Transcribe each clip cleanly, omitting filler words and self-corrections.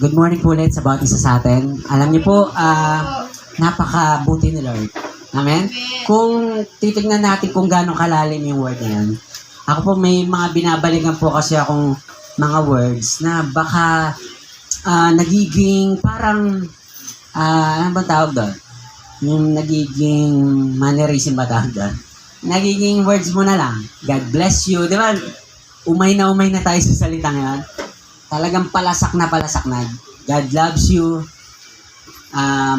Good morning po ulit sa bawat isa sa atin. Alam niyo po, napakabuti ni Lord. Amen? Kung titignan natin kung gaano kalalim yung word na yan, ako po may mga binabalikan po kasi akong mga words na baka nagiging parang, ano ba tawag doon? Yung nagiging mannerism ba tawag doon? Nagiging words mo na lang. God bless you. Di ba? Umay na tayo sa salitang yan. Talagang palasak na. God loves you.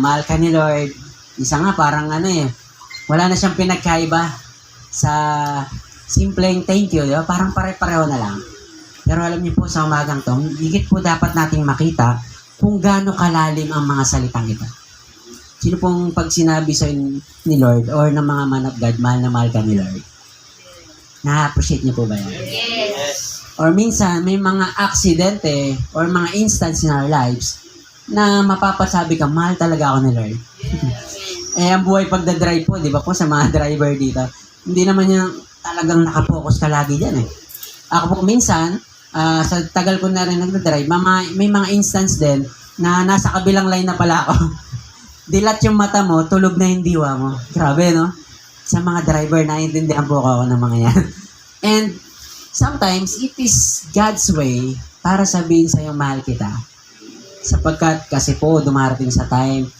Mahal ka ni Lord. Isa nga parang wala na siyang pinagkaiba sa simpleng thank you. Di ba? Parang pare-pareho na lang. Pero alam niyo po sa umagang to, higit po dapat nating makita kung gaano kalalim ang mga salitang ito. Sino pong pag sinabi sa ni Lord or ng mga man of God, mahal na mahal ka ni Lord? Na-appreciate niyo po ba yan? Yes. Or minsan, may mga aksidente or mga instance in our lives na mapapasabi ka, mahal talaga ako ni Lord. Ang buhay pagdadrive po, di ba po, sa mga driver dito, hindi naman yung talagang nakapokus ka lagi dyan eh. Ako po minsan, sa tagal ko na rin nagdadrive, may mga instance din na nasa kabilang line na pala ako. Dilat yung mata mo, tulog na yung diwa mo. Grabe, no? Sa mga driver, naiintindihan po ako ng mga yan. And sometimes, it is God's way para sabihin sa'yo, mahal kita. Sapagkat kasi po, dumarating sa time,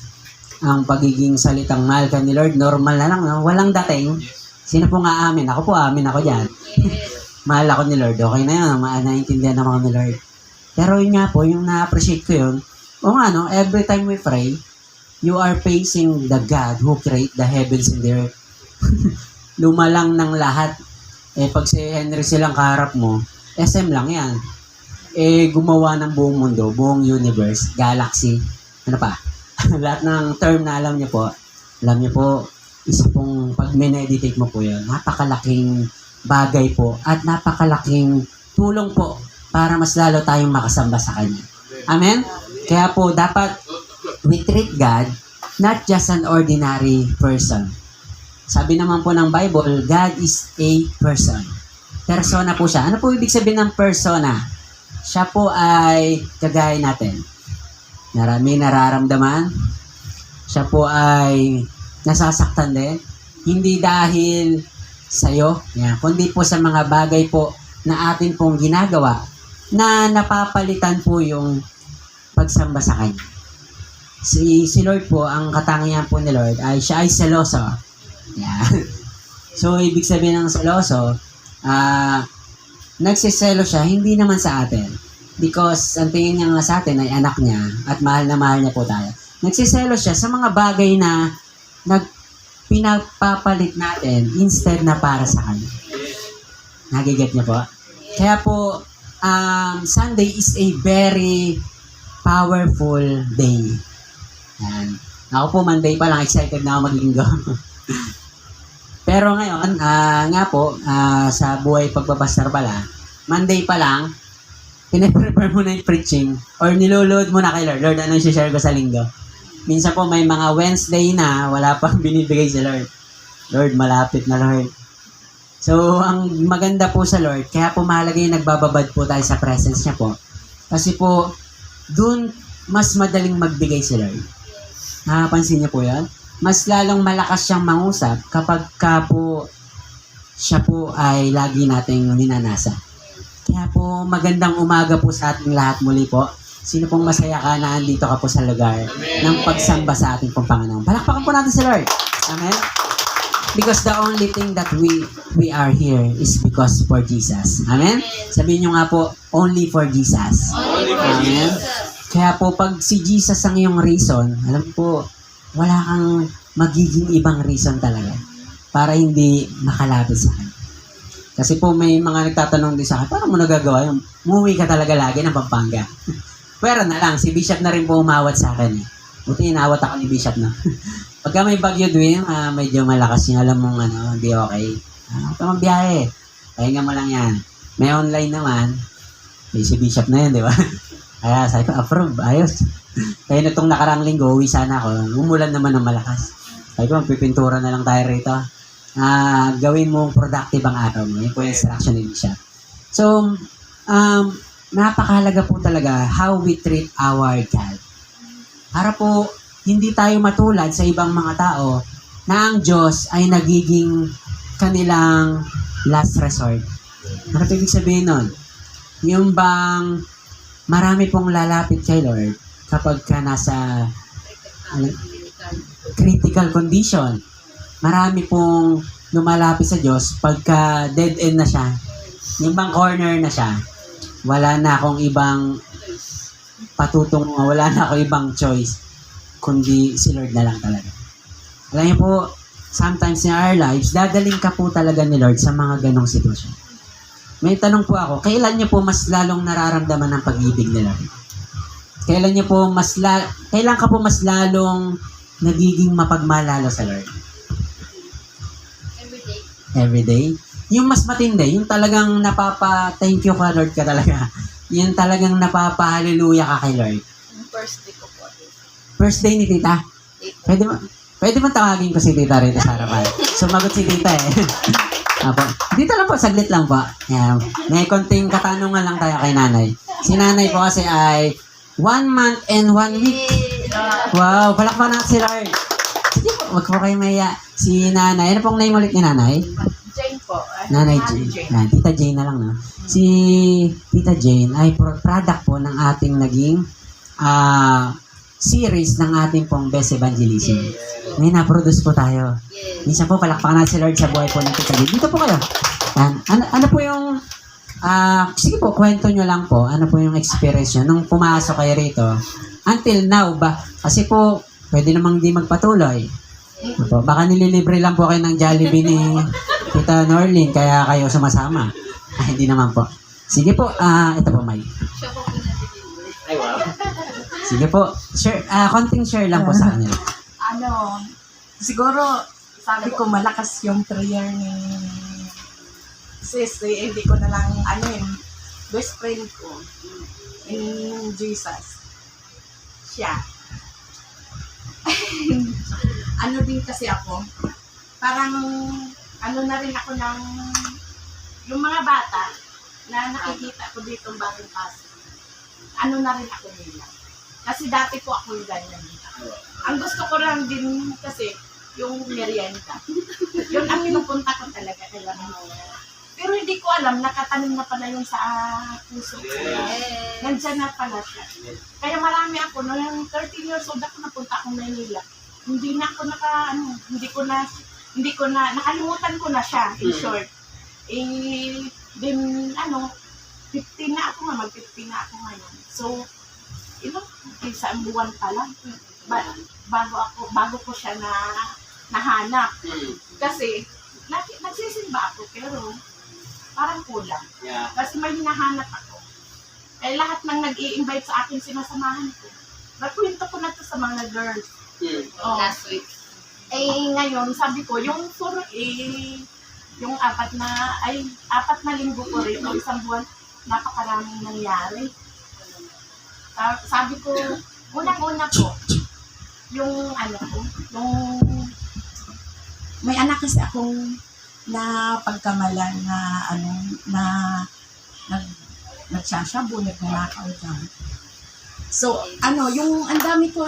ang pagiging salitang mahal ka ni Lord, normal na lang, no? Walang dating. Sino po nga amin? Ako po, amin ako dyan. Mahal ako ni Lord, okay na yun, naiintindihan naman ako ni Lord. Pero yun nga po, yung na-appreciate ko yun, every time we pray, you are facing the God who create the heavens and the earth. Lumalang ng lahat. Pag si Henry silang kaharap mo, SM lang yan. Gumawa ng buong mundo, buong universe, galaxy, ano pa? Lahat ng term na alam niyo po, isa pong pag meditate mo po yun, napakalaking bagay po at napakalaking tulong po para mas lalo tayong makasamba sa Kanya. Amen? Kaya po, dapat we treat God not just an ordinary person. Sabi naman po ng Bible, God is a person. Persona po siya. Ano po ibig sabihin ng persona? Siya po ay kagaya natin. May nararamdaman. Siya po ay nasasaktan din. Hindi dahil sa'yo, kundi po sa mga bagay po na atin pong ginagawa na napapalitan po yung pagsamba sa Kanya. Si Lord po, ang katangian po ni Lord ay siya ay seloso. So, ibig sabihin ng seloso, nagsiselo siya, hindi naman sa atin. Because, ang tingin niya nga sa atin ay anak niya at mahal na mahal niya po tayo. Nagsiselo siya sa mga bagay na pinapapalit natin instead na para sa Kanya. Nagiget niya po? Kaya po, Sunday is a very powerful day. Yan. Ako po, Monday pa lang, excited na ako maglinggo. Pero ngayon, sa buhay pagbabastar pala, Monday pa lang, pinaprepare mo na yung preaching or niloload mo na kay Lord. Lord, anong share ko sa linggo? Minsan po may mga Wednesday na wala pang binibigay sa Lord. Lord, malapit na Lord. So, ang maganda po sa Lord, kaya po mahalaga yung nagbababad po tayo sa presence niya po. Kasi po, dun mas madaling magbigay si Lord. Nakapansin niyo po yan? Mas lalong malakas siyang mangusap kapag po siya po ay lagi nating ninanasa. Kaya po magandang umaga po sa ating lahat muli po. Sino pong masaya ka na andito ka po sa lugar ng pagsamba sa ating pong Panginoon. Palakpakan po natin si Lord. Amen? Because the only thing that we are here is because for Jesus. Amen? Sabihin nyo nga po, only for Jesus. Amen? Kaya po pag si Jesus ang iyong reason, alam po, wala kang magiging ibang reason talaga para hindi makalapit sa Kanya. Kasi po may mga nagtatanong din sa akin, paano mo nagagawa yung umuwi ka talaga lagi ng Pampanga? Pero na lang, si Bishop na rin po umawat sa akin. Buti inawat ako ni Bishop na. Pagka may bagyo din, medyo malakas yung alam mong hindi okay. Huwag ka magbiyahe. Pahinga mo lang yan. May online naman. May si Bishop na yun, di ba? Kaya sabi ko, approve, ayos. Kaya na itong nakarang linggo, uwi sana ako. Umulan naman ng malakas. Sabi ko, magpipintura na lang tayo rito. Gawin mong productive ang araw mo. Yun po yung instruction ni Bishop. So, napakahalaga po talaga how we treat our child. Para po, hindi tayo matulad sa ibang mga tao na ang Diyos ay nagiging kanilang last resort. Ano ibig sabihin nun? Yung bang marami pong lalapit kay Lord kapag ka nasa critical condition. Marami pong lumalapit sa Diyos pagka dead end na siya. Yung bang corner na siya. Wala na akong ibang wala na akong ibang choice kundi si Lord na lang talaga. Alam niyo po, sometimes in our lives, dadaling ka po talaga ni Lord sa mga ganong sitwasyon. May tanong po ako, kailan niyo po mas lalong nararamdaman ang pag-ibig ni Lord? Kailan ka po mas lalong nagiging mapagmalalo sa Lord? Every day. Yung mas matindi, yung talagang thank you ka Lord ka talaga. Yung talagang napapa-hallelujah ka kay Lord. First day ko po. First day ni Tita. Pwede mo tawagin ko si Tita rito sa harapan. Sumagot si Tita eh. Apo. Dito lang po, saglit lang po. Yan. May konting katanungan lang tayo kay Nanay. Si Nanay po kasi ay 1 month and 1 week. Wow, palakpakan natin si Lord. Sige po, wag po kayo maya. Si Nanay, ano pong name ulit ni Nanay? Jane po. Nanay Jane. Yan, Tita Jane na lang, no? Si Tita Jane ay product po ng ating naging series ng ating pong Best Evangelism. May na-produce po tayo. Minsan po, palakpakan natin si Lord sa buhay po ng Tita Jane. Dito po kayo. Yan. Ano po yung, sige po, kwento nyo lang po, ano po yung experience nyo nung pumasok kayo rito. Until now ba? Kasi po, pwede namang di magpatuloy. Opo, baka nililibre lang po kayo ng Jollibee ni Tita Norlin, kaya kayo sumasama. Hindi naman po. Sige po, ito po, Mike. Ay, wow. Sige po, share, konting share lang po sa kanya. Siguro, sabi ko malakas yung prayer ni sis, hindi ko na lang, best friend ko in Jesus. Siya. Din kasi ako, parang, na rin ako ng, yung mga bata, na nakikita ko dito ang bagong paso, na rin ako nila. Kasi dati po ako yung ganyan. Ang gusto ko lang din kasi, yung merienda. Yun ang pinupunta ko talaga. Pero hindi ko alam, nakatanim na pala yun sa puso ko. Nandyan na pala siya. Kaya marami ako, noong 13 years old ako napunta akong Manila. Hindi na ako nakalimutan ko na siya, in short. Then, 15 na ako nga, mag-15 na ako ngayon. So, isang buwan pa lang, bago ko siya nahanap. Kasi, nagsisimba ako, pero parang kulang. Yeah. Kasi may hinahanap ako. Eh, lahat ng nag-i-invite sa akin, sinasamahan ko. Nakwento ko na to sa mga girls. Last week. Ngayon, sabi ko, yung apat na linggo ko rin, o isang buwan, napakaraming nangyari. Sabi ko, unang-una po, yung may anak kasi akong na pagkamalan na nagsasabo, nagnanakaw dyan. So, yung ang dami ko,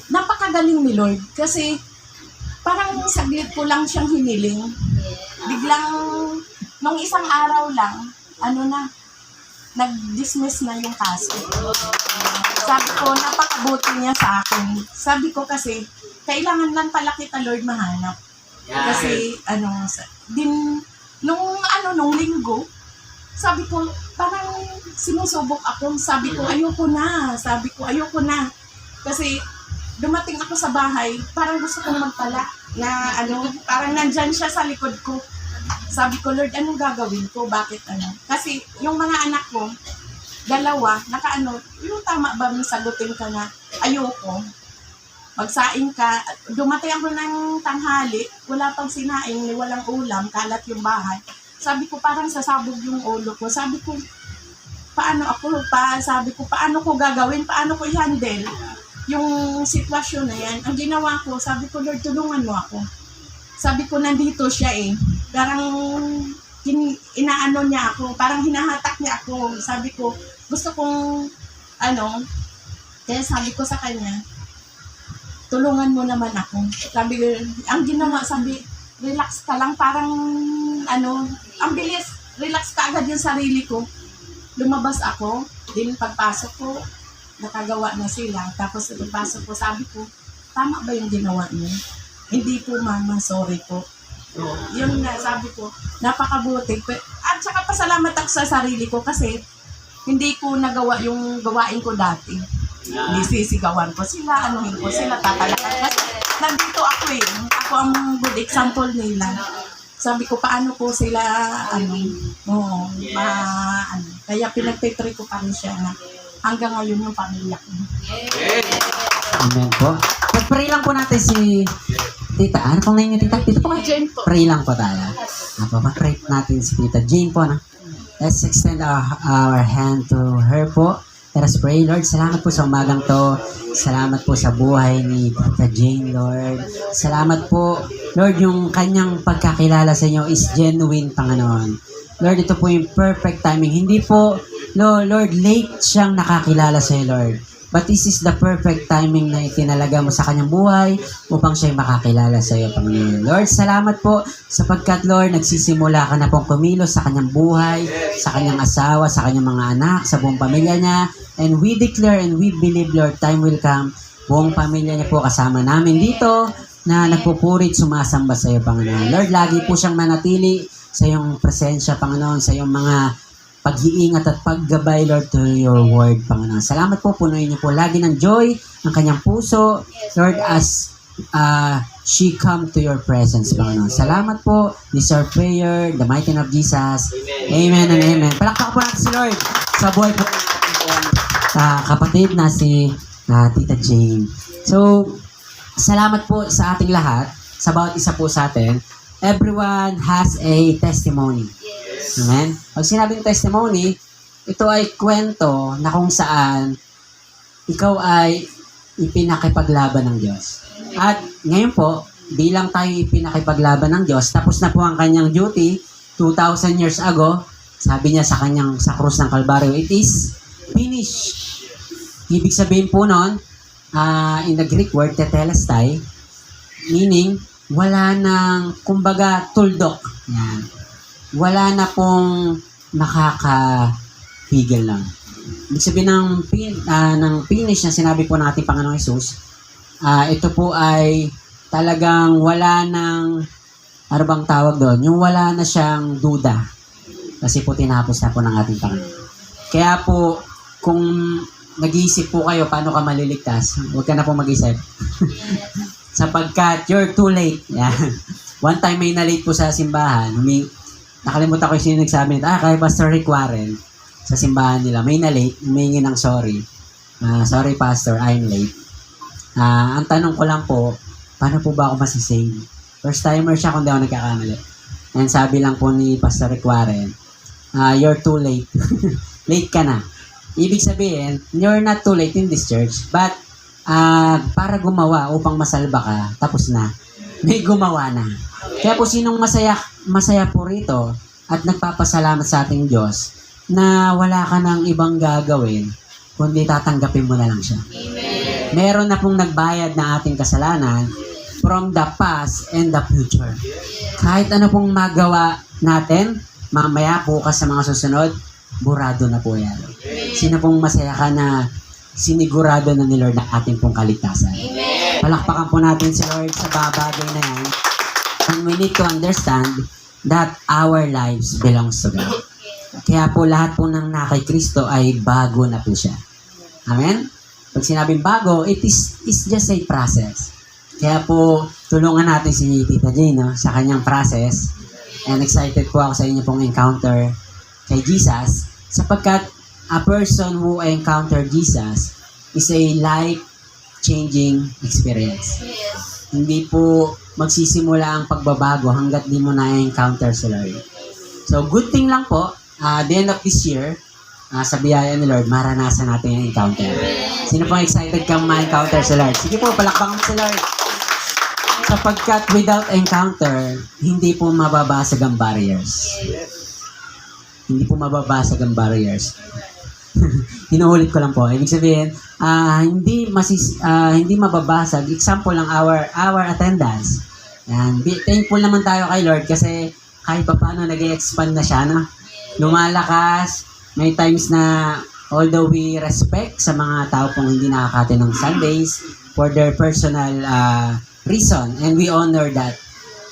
napakagaling ni Lord kasi parang saglit ko lang siyang hiniling. Biglang, nung isang araw lang, nag-dismiss na yung kaso. Sabi ko, napakabuti niya sa akin. Sabi ko kasi, kailangan lang pala kita Lord mahanap. Kasi, nung linggo, sabi ko, parang sinusubok ako. Sabi ko, ayoko na. Kasi, dumating ako sa bahay, parang gusto kong magpala na parang nandyan siya sa likod ko. Sabi ko, Lord, anong gagawin ko? Bakit Kasi, yung mga anak ko, dalawa, yung tama ba sagutin ka na, ayoko. Magsaing ka, dumating ako ng tanghali, wala pang sinaing, walang ulam, kalat yung bahay. Sabi ko, parang sasabog yung ulo ko. Sabi ko, paano ko gagawin, paano ko i-handle yung sitwasyon na yan. Ang ginawa ko, sabi ko, Lord, tulungan mo ako. Sabi ko, nandito siya parang inaano niya ako, parang hinahatak niya ako. Sabi ko, gusto kong, kaya sabi ko sa kanya, tulungan mo naman ako. Sabi ko, ang ginawa, sabi, relax ka lang, parang, ang bilis, relax ka agad yung sarili ko. Lumabas ako, din pagpasok ko, nakagawa na sila. Tapos pagpasok ko, sabi ko, tama ba yung ginawa niyo? Hindi po, mama, sorry po. Yun nga, sabi ko, napakabuti. At saka pasalamat ako sa sarili ko kasi hindi ko nagawa yung gawain ko dati. Nisisigawan ko sila, anuhin ko sila, tatalakan. Kasi nandito ako eh. Ako ang good example nila. Sabi ko, paano ko sila, kaya pinagtitry ko pa rin siya na hanggang ngayon yung pamilya ko. Amen po. Pag-pray lang po natin si Tita. Ano pong name niyo, Tita? Tita po kayo? Jane po. Pray lang po tayo. Pag-pray natin si Tita Jane po. No? Let's extend our hand to her po. Let us pray, Lord. Salamat po sa umagang to. Salamat po sa buhay ni Tita Jane, Lord. Salamat po, Lord, yung kanyang pagkakilala sa inyo is genuine, Panginoon. Lord, ito po yung perfect timing. Hindi po, Lord, late siyang nakakilala sa iyo, Lord. But this is the perfect timing na itinalaga mo sa kanyang buhay upang siya'y makakilala sa iyo, Panginoon. Lord, salamat po sapagkat, Lord, nagsisimula ka na pong kumilos sa kanyang buhay, sa kanyang asawa, sa kanyang mga anak, sa buong pamilya niya. And we declare and we believe, Lord, time will come. Buong pamilya niya po kasama namin dito na nagpupurit, sumasamba sa iyo, Panginoon. Lord, lagi po siyang manatili sa iyong presensya, Panginoon, sa iyong mga pag-iingat at paggabay, Lord, to your word, Panginoon. Salamat po, punuin niyo po lagi ng joy ang kanyang puso, Lord, as she come to your presence, Panginoon. Salamat po. This is our prayer, the mighty name of Jesus. Amen and amen. Palakpak po natin si Lord sa buhay po kapatid na si Tita Jane. So, salamat po sa ating lahat, sa bawat isa po sa atin. Everyone has a testimony. Amen? Pag sinabing testimony, ito ay kwento na kung saan ikaw ay ipinakipaglaban ng Diyos. At ngayon po, bilang tayo ipinakipaglaban ng Diyos, tapos na po ang kanyang duty, 2,000 years ago, sabi niya sa krus ng Kalbaryo, it is finished. Ibig sabihin po nun, in the Greek word, tetelestai, meaning, wala nang, kumbaga, tuldok. Yan. Wala na pong makakapigil lang. Ibig sabihin ng finish na sinabi po natin Panginoong Hesus, ito po ay talagang wala nang, ano bang tawag doon? Yung wala na siyang duda. Kasi po tinapos na po ng ating Panginoon. Kaya po, kung nag-iisip po kayo paano ka maliligtas, huwag ka na po mag-isip. Sapagkat you're too late. Yan. One time may na-late po sa simbahan. Nakalimutan ko yung sino nagsabi nito. Kay Pastor Rick Warren sa simbahan nila. May na-late. Humingi ng sorry. Sorry Pastor, I'm late. Ang tanong ko lang po, paano po ba ako masisave? First timer siya kung di ako nagkakamali. And sabi lang po ni Pastor Rick Warren, you're too late. Late ka na. Ibig sabihin, you're not too late in this church, but para gumawa upang masalba ka, tapos na. May gumawa na. Kaya po sinong masaya po rito at nagpapasalamat sa ating Diyos na wala ka ng ibang gagawin kundi tatanggapin mo na lang siya. Amen. Meron na pong nagbayad na ating kasalanan from the past and the future. Kahit ano pong magawa natin, mamaya bukas sa mga susunod, burado na po yan. Sino pong masaya ka na sinigurado na ni Lord na ating pong kaligtasan? Amen. Palakpakan po natin si Lord sa babagay na yan. And we need to understand that our lives belongs to God. Kaya po lahat po ng nakay Kristo ay bago na po siya. Amen? Pag sinabing bago, it's just a process. Kaya po, tulungan natin si Tita Jane sa kanyang process. And excited po ako sa inyo pong encounter kay Jesus. Sapagkat a person who encounter Jesus is a life-changing experience. Hindi po magsisimula ang pagbabago hanggat di mo na-encounter si Lord. So, good thing lang po, the end of this year, sa biyaya ni Lord, maranasan natin yung encounter. Sino pong excited kang ma-encounter si Lord? Sige po, palakpakan mo si Lord. Sapagkat without encounter, hindi po mababasag ang barriers. Hindi po mababasag ang barriers. Inuulit ko lang po. Ibig sabihin, hindi mababasag. Example lang our attendance. Yan. Thankful naman tayo kay Lord kasi kahit pa paano nag-expand na siya, no? Lumalakas. May times na although we respect sa mga tao pong hindi nakakate ng Sundays for their personal reason and we honor that.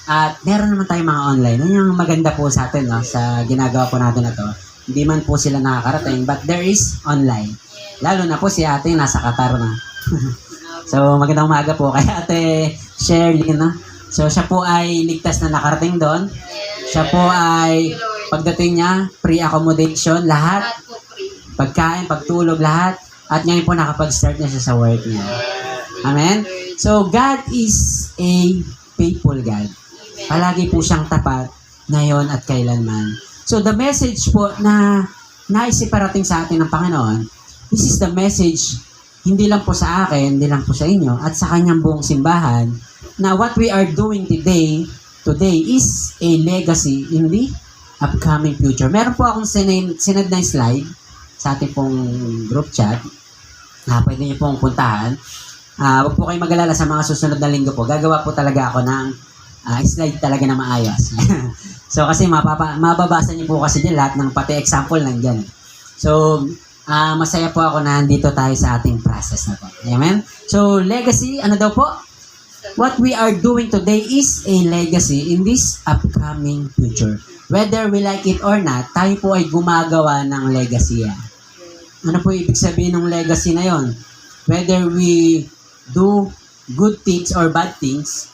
At meron naman tayong mga online. Yun yung maganda po sa atin, no? Sa ginagawa po natin na to. Hindi man po sila nakakarating, but there is online. Lalo na po si ate nasa Qatar na. So, magandang umaga po kay ate Shirley, no? So, siya po ay ligtas na nakarating doon. Siya po ay, pagdating niya, free accommodation, lahat. Pagkain, pagtulog, lahat. At ngayon po nakapag-start na siya sa work niya. Amen? So, God is a faithful God. Palagi po siyang tapat ngayon at kailanman. So, the message po na naisiparating sa atin ng Panginoon, this is the message, hindi lang po sa akin, hindi lang po sa inyo, at sa kanyang buong simbahan, na what we are doing today is a legacy in the upcoming future. Meron po akong sinad na slide sa ating pong group chat. Pwede niyo pong puntahan. Huwag po kayong mag-alala sa mga susunod na linggo po. Gagawa po talaga ako ng slide talaga na maayos. So, kasi mababasa niyo po kasi dyan lahat ng pati example nandyan. So, masaya po ako na nandito tayo sa ating process na po. Amen? So, legacy, ano daw po? What we are doing today is a legacy in this upcoming future. Whether we like it or not, tayo po ay gumagawa ng legacy. Ano po ibig sabihin ng legacy na yon? Whether we do good things or bad things,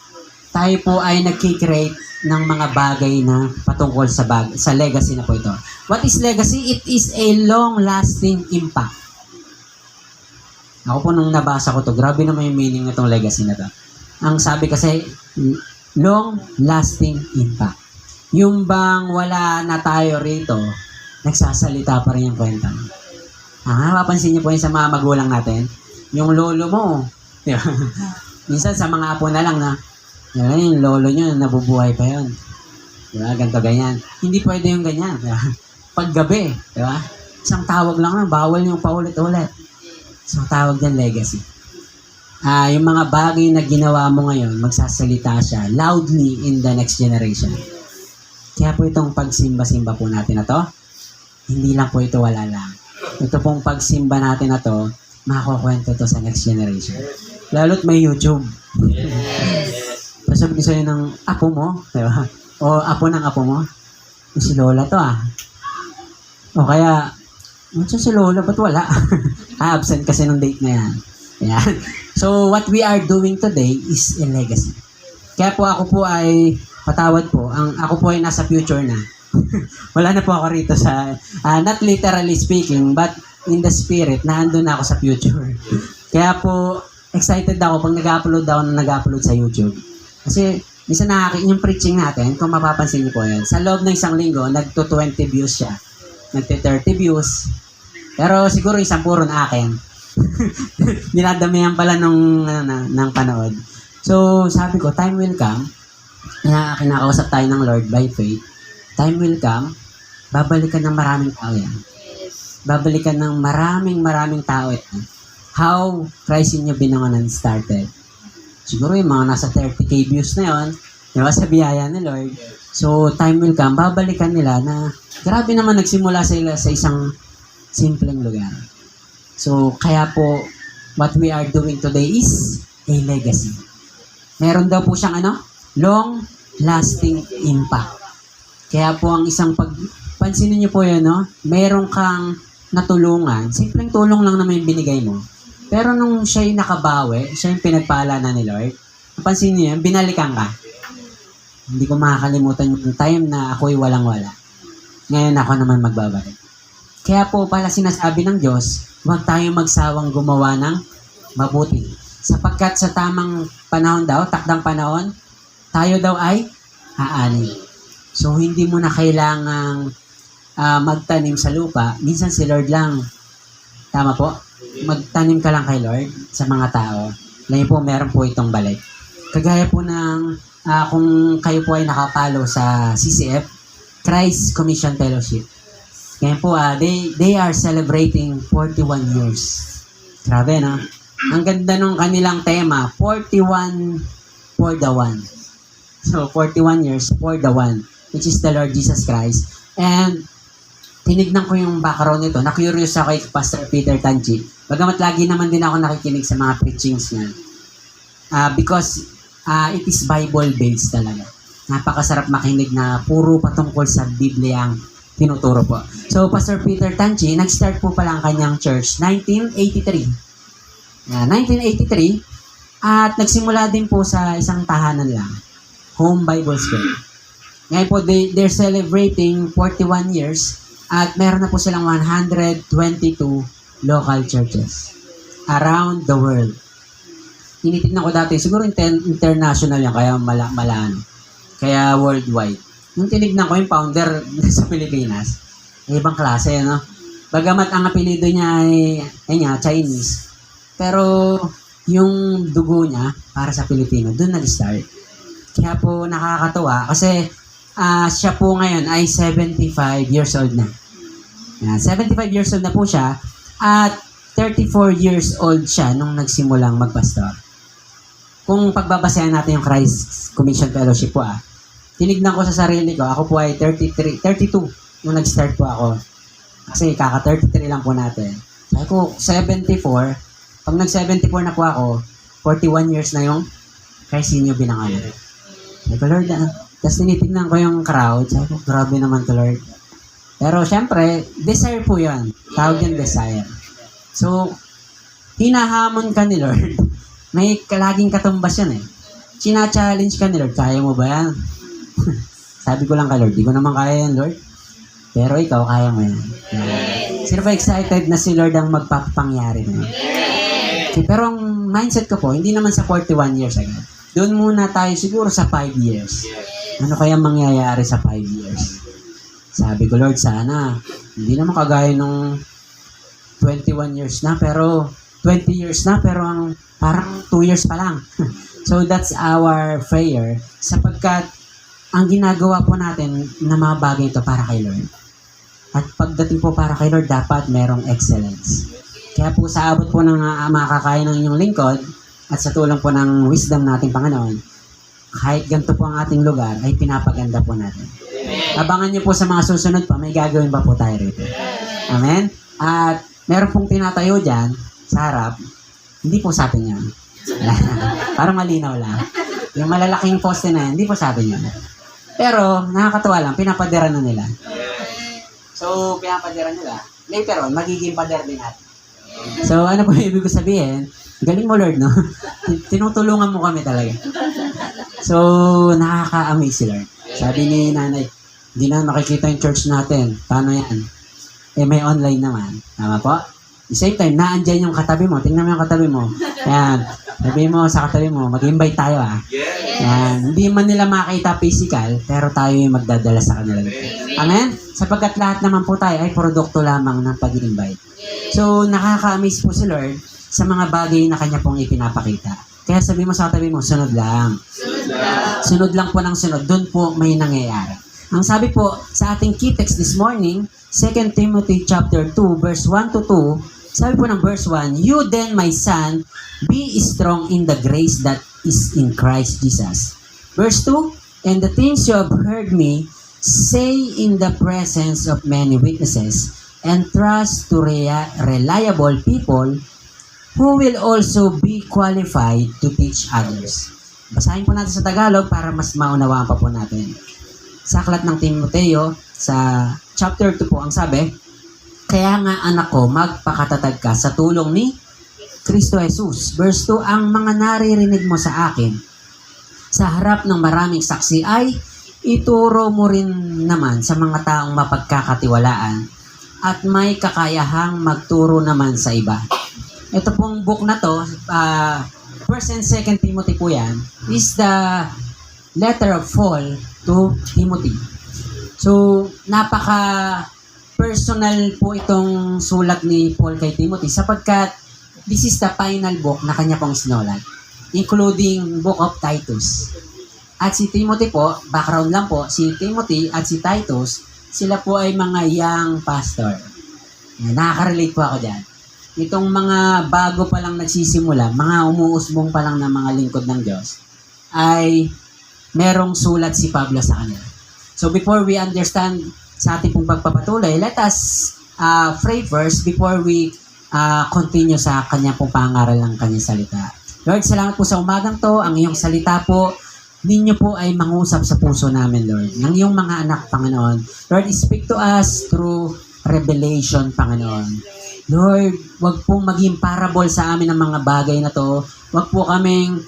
tayo po ay nagkikreate ng mga bagay na patungkol sa legacy na po ito. What is legacy? It is a long-lasting impact. Ako po nung nabasa ko to, grabe naman yung meaning ng itong legacy na to. Ang sabi kasi, long-lasting impact. Yung bang wala na tayo rito, nagsasalita pa rin yung kwento. Mapapansin niyo po yun sa mga magulang natin. Yung lolo mo, minsan sa mga apo na lang na, yung lolo nyo, nabubuhay pa yun. Diba? Ganto ganyan. Hindi pwede yung ganyan. Diba? Paggabi, diba? Isang tawag lang na, bawal yung paulit-ulit. So, tawag din legacy. Yung mga bagay na ginawa mo ngayon, magsasalita siya loudly in the next generation. Kaya po itong pagsimba-simba po natin na to, hindi lang po ito wala lang. Ito pong pagsimba natin na to, makakukwento to sa next generation. Lalo't may YouTube. Sabi ko sa'yo ng apo mo, diba? O apo ng apo mo, si Lola to O kaya, si Lola, ba't wala? Absent kasi ng date na yan. Ayan. So, what we are doing today is a legacy. Kaya po ako po ay, patawad po, ako po ay nasa future na. Wala na po ako rito sa, not literally speaking, but in the spirit, naandun na ako sa future. Kaya po, excited ako pag nag-upload sa YouTube. Kasi, minsan yung preaching natin, kung mapapansin niyo po yan, sa loob ng isang linggo, nagto-20 views siya. Nagto-30 views. Pero siguro isang puro na akin. Dinadamihan pala ng panood. So, sabi ko, time will come. Kinakausap tayo ng Lord by faith. Time will come. Babalikan ng maraming tao yan. Babalikan ng maraming tao ito. How Christ in you binangonan started. Siguro yung mga nasa 30k views na yon, diba, sa biyaya ni Lord. So, time will come, babalikan nila na grabe naman nagsimula sila sa isang simpleng lugar. So, kaya po, what we are doing today is a legacy. Meron daw po siyang long-lasting impact. Kaya po ang isang pansinin niyo po yun, meron kang natulungan, simpleng tulong lang naman yung binigay mo. Pero nung siya yung nakabawi, siya yung pinagpala na ni Lord, napansin niyo yan, binalikan ka. Hindi ko makakalimutan yung time na ako'y walang-wala. Ngayon ako naman magbabalik. Kaya po pala sinasabi ng Diyos, huwag tayong magsawang gumawa ng mabuti. Sapagkat sa tamang panahon daw, takdang panahon, tayo daw ay aani. So hindi mo na kailangang magtanim sa lupa. Minsan si Lord lang. Tama po? Magtanim ka lang kay Lord sa mga tao. Ngayon po, meron po itong balik. kagaya po ng kung kayo po ay nakapalo sa CCF, Christ Commission Fellowship. Ngayon po, they are celebrating 41 years. Grabe, no? Ang ganda nung kanilang tema, 41 for the one. So, 41 years for the one, which is the Lord Jesus Christ. And, tinignan ko yung background nito. Na-curious ako kay Pastor Peter Tanchi. Bagamat lagi naman din ako nakikinig sa mga preachings niya. Because it is Bible-based talaga. Napakasarap makinig na puro patungkol sa Biblia ang tinuturo po. So, Pastor Peter Tanchi, nag-start po pala ang kanyang church 1983. 1983, at nagsimula din po sa isang tahanan lang, Home Bible School. Ngayon po, they're celebrating 41 years at meron na po silang 122 local churches around the world. Tinitignan ko dati, siguro international yan, kaya kaya worldwide. Nung tinignan ko yung founder sa Pilipinas, ibang klase, no? Bagamat ang apelido niya ay Chinese, pero yung dugo niya para sa Pilipino, doon nag-start. Kaya po nakakatuwa kasi siya po ngayon ay 75 years old na. 75 years old na po siya at 34 years old siya nung nagsimulang magpastor. Kung pagbabasehan natin yung Christ Commission Fellowship po tinignan ko sa sarili ko, ako po ay 32 nung nag-start po ako. Kasi kaka-33 lang po natin. Sabi ko, 74, pag nag-74 na po ako, 41 years na yung Carcinio binangalan. Sabi ko, Lord, tapos tinitignan ko yung crowd. Sabi ko, grabe naman to, Lord. Pero syempre, desire po yun. Tawag yung desire. So, hinahamon ka ni Lord. May laging katumbas yan China-challenge ka ni Lord. Kaya mo ba yan? Sabi ko lang kay Lord, di ko naman kaya yan, Lord. Pero ikaw, kaya mo yan. Sino pa excited na si Lord ang magpapangyari na yan? Pero ang mindset ko po, hindi naman sa 41 years agad. Doon muna tayo siguro sa 5 years. Ano kaya mangyayari sa 5 years? Sabi ko, Lord, sana, hindi naman kagaya nung 21 years na, pero 20 years na, pero parang 2 years pa lang. So that's our prayer, sapagkat ang ginagawa po natin na mga bagay ito para kay Lord. At pagdating po para kay Lord, dapat merong excellence. Kaya po sa abot po ng makakaya ng inyong lingkod at sa tulong po ng wisdom nating Panginoon, kahit ganito po ang ating lugar, ay pinapaganda po natin. Abangan niyo po sa mga susunod pa, may gagawin pa po tayo rito. Amen? At meron pong tinatayo dyan, sa harap, hindi po sa atin yan. Parang malinaw lang. Yung malalaking poste na yan, hindi po sa atin yan. Pero, nakakatawa lang, pinapadera na nila. So, pinapadera nila. Later on, magiging pader din natin. So, ano po ibig ko sabihin? Galing mo, Lord, no? Tinutulungan mo kami talaga. So, nakaka-amaze si Lord. Sabi ni nanay, hindi na makikita yung church natin. Paano yan? May online naman. Tama po? At the same time, naandyan yung katabi mo. Tingnan mo yung katabi mo. Ayan. Sabi mo sa katabi mo, mag-invite tayo Ayan. Hindi man nila makita physical, pero tayo yung magdadala sa kanila. Amen? Sapagkat lahat naman po tayo ay produkto lamang ng pag-invite. So, nakaka-amaze po si Lord sa mga bagay na kanya pong ipinapakita. Kaya sabi mo sa katabi mo, sunod lang. Sunod lang po ng sunod. Doon po may nangyayari. Ang sabi po sa ating key text this morning, 2 Timothy chapter 2, verse 1 to 2, sabi po ng verse 1, You then, my son, be strong in the grace that is in Christ Jesus. Verse 2, And the things you have heard me say in the presence of many witnesses, and trust to reliable people who will also be qualified to teach others. Basahin po natin sa Tagalog para mas maunawaan pa po natin. Sa aklat ng Timoteo, sa chapter 2 po, ang sabi, Kaya nga anak ko, magpakatatag ka sa tulong ni Kristo Jesus. Verse 2, Ang mga naririnig mo sa akin, sa harap ng maraming saksi ay ituro mo rin naman sa mga taong mapagkakatiwalaan at may kakayahang magturo naman sa iba. Ito pong book na to, 1 and 2 Timothy po yan, is the letter of Paul to Timothy. So, napaka-personal po itong sulat ni Paul kay Timothy sapagkat this is the final book na kanya pong sinulat. including Book of Titus. At si Timothy po, background lang po, si Timothy at si Titus, sila po ay mga young pastor. Yan, nakaka-relate po ako dyan. Itong mga bago pa lang nagsisimula, mga umuusbong pa lang ng mga lingkod ng Diyos, ay merong sulat si Pablo sa kanila. So before we understand sa ating pong pagpapatuloy, let us pray first before we continue sa kanya pong pangaral ng kanyang salita. Lord, salamat po sa umagang to. Ang iyong salita po, ninyo po ay mangusap sa puso namin, Lord. Ng iyong mga anak, Panginoon. Lord, speak to us through revelation, Panginoon. Lord, wag pong maging parable sa amin ang mga bagay na to. Wag po kaming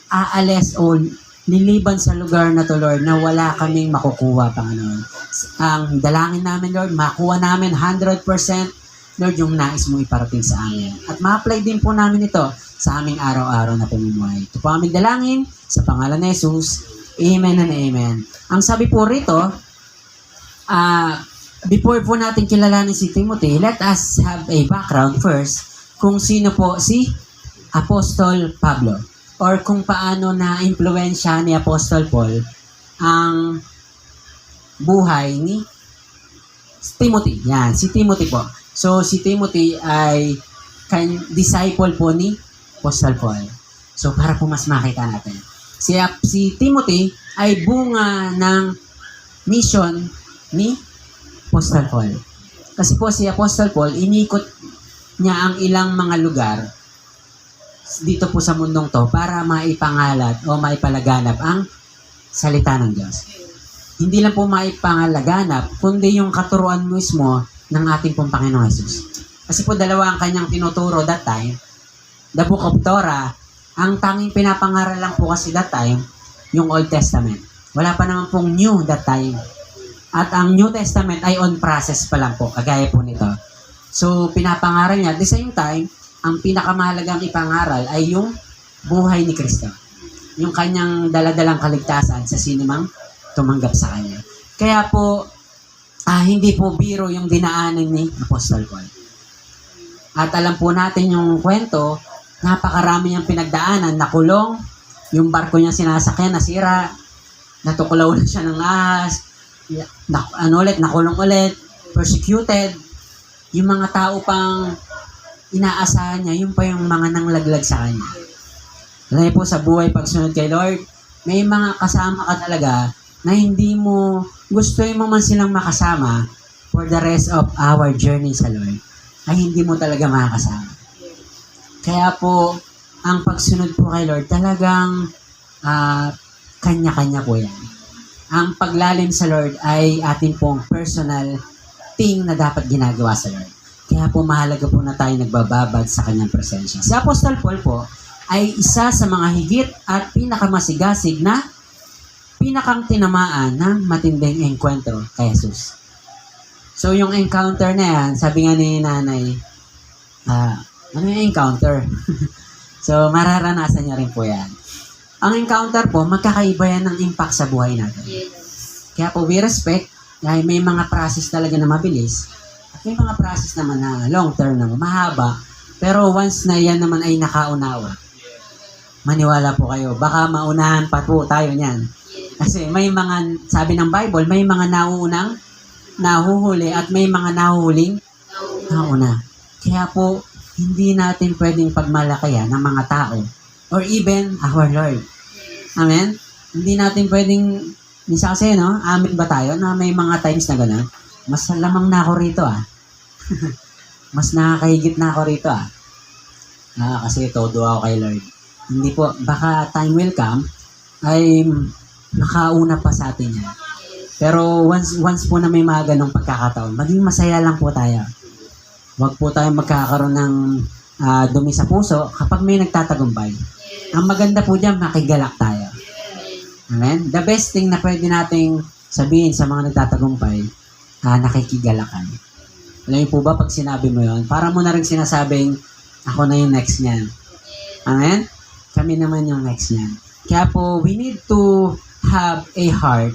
aalis o liliban sa lugar na to, Lord, na wala kaming makukuha, Panginoon. Ang dalangin namin, Lord, makuha namin 100%, Lord, yung nais mong iparating sa amin. At ma-apply din po namin ito sa aming araw-araw na pamumuhay. Ito po aming dalangin sa pangalan ni Jesus. Amen and amen. Ang sabi po rito, before po natin kilalanin si Timothy, let us have a background first kung sino po si Apostol Pablo or kung paano na-impluensya ni Apostol Paul ang buhay ni Timothy. Yan, si Timothy po. So, si Timothy ay disciple po ni Apostol Paul. So, para po mas makita natin. Si Timothy ay bunga ng mission ni Apostol Paul. Kasi po si Apostol Paul, inikot niya ang ilang mga lugar dito po sa mundong to para maipangalat o maipalaganap ang salita ng Diyos. Hindi lang po maipangalaganap, kundi yung katuruan mismo ng ating pong Panginoong Jesus. Kasi po dalawa ang kanyang tinuturo that time. The Book of Torah, ang tanging pinapangaral lang po kasi that time, yung Old Testament. Wala pa naman pong New that time. At ang New Testament ay on process pa lang po, kagaya po nito. So, pinapangaral niya. At the same time, ang pinakamahalagang ipangaral ay yung buhay ni Kristo. Yung kanyang daladalang kaligtasan sa sinumang tumanggap sa kanya. Kaya po, hindi po biro yung dinaanan ni Apostol Paul. At alam po natin yung kwento, napakarami niyang pinagdaanan, nakulong, yung barko niya sinasakyan, nasira, natuklaw na siya ng ahas, nakulong ulit, persecuted, yung mga tao pang inaasahan niya, yun pa yung mga nanglaglag sa kanya. Alam niyo po sa buhay pagsunod kay Lord, may mga kasama ka talaga na hindi mo, gusto mo man silang makasama for the rest of our journey sa Lord, ay hindi mo talaga makakasama. Kaya po, ang pagsunod po kay Lord, talagang kanya-kanya po yan. Ang paglalim sa Lord ay ating pong personal thing na dapat ginagawa sa Lord. Kaya po mahalaga po na tayo nagbababad sa kanyang presensya. Si Apostol Paul po ay isa sa mga higit at pinakamasigasig na pinakang tinamaan ng matinding enkwentro kay Jesus. So yung encounter na yan, sabi nga ni nanay, ano yung encounter? So mararanasan niya rin po yan. Ang encounter po, magkakaiba yan ng impact sa buhay natin. Kaya po we respect, dahil may mga process talaga na mabilis, at may mga process naman na long term na mahaba, pero once na yan naman ay nakaunawa, maniwala po kayo, baka maunahan pa po tayo niyan. Kasi may mga, sabi ng Bible, may mga nauunang nahuhuli at may mga nahuhuling nauna. Kaya po, hindi natin pwedeng pagmalakayan ng mga tao or even our Lord. Amen? Hindi natin pwedeng, minsan kasi, no, amin ba tayo na may mga times na gano'n? Mas lamang na ako rito, Mas nakakahigit na ako rito, kasi todo ako kay Lord. Hindi po, baka time will come, ay nakauna pa sa atin yan. Pero once po na may mga ganong pagkakataon, maging masaya lang po tayo. Huwag po tayo magkakaroon ng dumi sa puso kapag may nagtatagumpay. Ang maganda po dyan, makigalak tayo. Amen? The best thing na pwede nating sabihin sa mga nagtatagumpay, nakikigalakan. Alam niyo po ba pag sinabi mo yon, para mo na rin sinasabing, ako na yung next niyan. Amen? Kami naman yung next niyan. Kaya po, we need to have a heart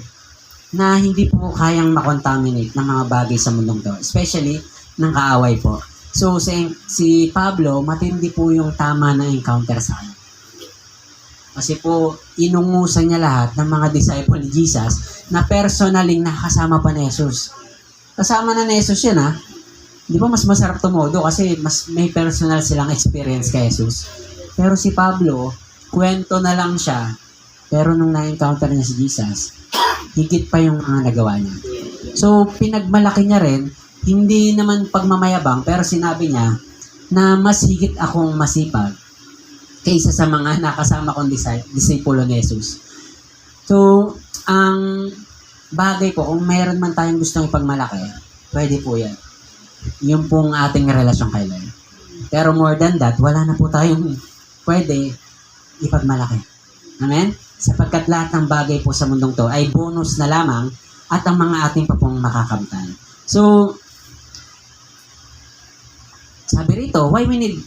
na hindi po kayang makontaminate ng mga bagay sa mundong to. Especially ng kaaway po. So, si Pablo, matindi po yung tama na encounter sa kanya. Kasi po, inungusan niya lahat ng mga disciple ni Jesus na personaling nakasama pa ni Jesus. Kasama na ni Jesus yun, ha? Di ba mas masarap tumodo kasi mas may personal silang experience kay Jesus. Pero si Pablo, kwento na lang siya. Pero nung na-encounter niya si Jesus, higit pa yung mga nagawa niya. So, pinagmalaki niya rin, hindi naman pagmamayabang, pero sinabi niya na mas higit akong masipag kaysa sa mga nakasama kong disipulo ni Jesus. So, ang bagay po, kung mayroon man tayong gustong ipagmalaki, pwede po yan. Yung pong ating relasyon kay Lord. Pero more than that, wala na po tayong pwede ipagmalaki. Amen? Sapagkat lahat ng bagay po sa mundong to ay bonus na lamang at ang mga ating pa pong makakamtan. So, sabi rito, why we need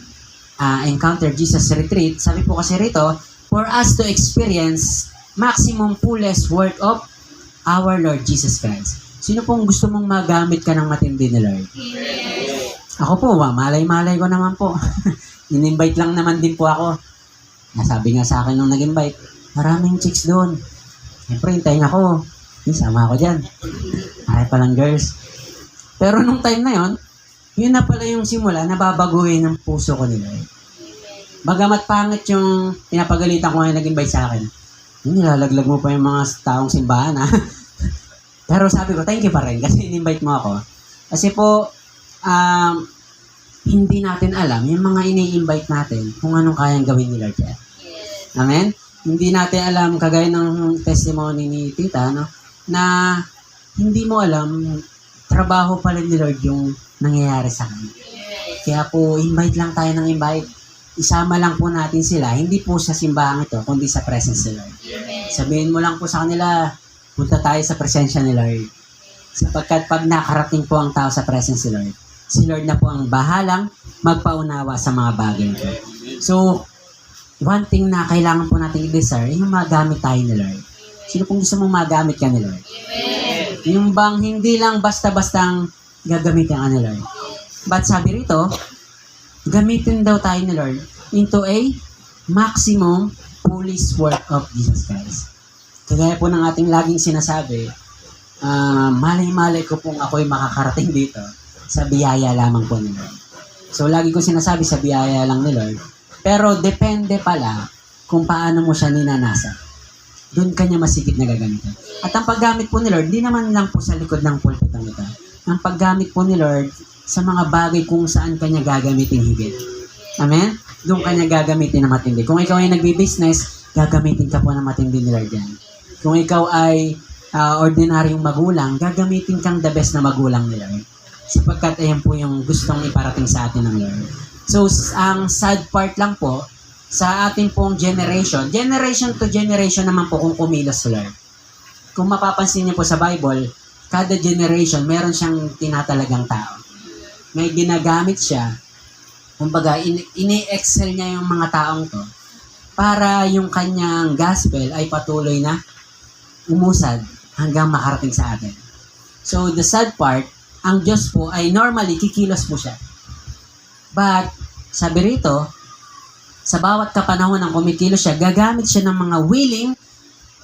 encounter Jesus retreat? Sabi po kasi rito, for us to experience maximum fullest work of our Lord Jesus Christ. Sino pong gusto mong magamit ka ng matindi ni Lord? Ako po, malay-malay ko naman po. In-invite lang naman din po ako. Nasabi nga sa akin nung nag-invite, maraming chicks doon. Siyempre, hintayin ako. Sama ako dyan. Ay palang girls. Pero nung time na yon, yun na pala yung simula na babaguhin ng puso ko nila. Bagamat pangit yung pinapagalitan ko ngayon nag-invite sa akin. Nilalaglag mo pa yung mga taong simbahan, ha? Pero sabi ko, thank you pa rin kasi in-invite mo ako. Kasi po, hindi natin alam yung mga ini-invite natin kung anong kayang gawin ni Lord yan. Amen? Hindi natin alam, kagaya ng testimony ni Tita, no? Na hindi mo alam, trabaho pala ni Lord yung nangyayari sa kanya. Kaya po, invite lang tayo ng invite. Isama lang po natin sila, hindi po sa simbahan ito, kundi sa presence ni Lord. Sabihin mo lang po sa kanila, punta tayo sa presensya ni Lord. Sapagkat pag nakarating po ang tao sa presence ni Lord, si Lord na po ang bahalang magpaunawa sa mga bagay ito. So, one thing na kailangan po natin i-desire, yung magamit tayo ni Lord. Sino pong gusto mong magamit ka ni Lord? Yung bang hindi lang basta-bastang gagamitin ka ni Lord. But sabi rito, gamitin daw tayo ni Lord into a maximum fullest work of Jesus Christ. Kagaya po ng ating laging sinasabi, malay-malay ko pong ako'y makakarating dito sa biyaya lamang po ni Lord. So, lagi ko sinasabi sa biyaya lang ni Lord. Pero, depende pala kung paano mo siya ninanasa. Doon kanya masigit na gagamitin. At ang paggamit po ni Lord, di naman lang po sa likod ng pulpit ang ito. Ang paggamit po ni Lord sa mga bagay kung saan kanya gagamitin higit. Amen? Doon kanya gagamitin na matindi. Kung ikaw ay nagbi-business, gagamitin ka po na matindi ni Lord yan. Kung ikaw ay ordinaryong magulang, gagamitin kang the best na magulang ni Lord. Sapagkat ayan po yung gustong iparating sa atin ng Lord. So, ang sad part lang po, sa ating pong generation to generation naman po kung kumilos si Lord. Kung mapapansin niyo po sa Bible, kada generation, meron siyang tinatalagang tao. May ginagamit siya, kumbaga, ini-excel niya yung mga taong to para yung kanyang gospel ay patuloy na umusad hanggang makarating sa atin. So, the sad part, ang Diyos po ay normally kikilos po siya. But, sabi rito, sa bawat kapanahon ng kumikilos siya, gagamit siya ng mga willing,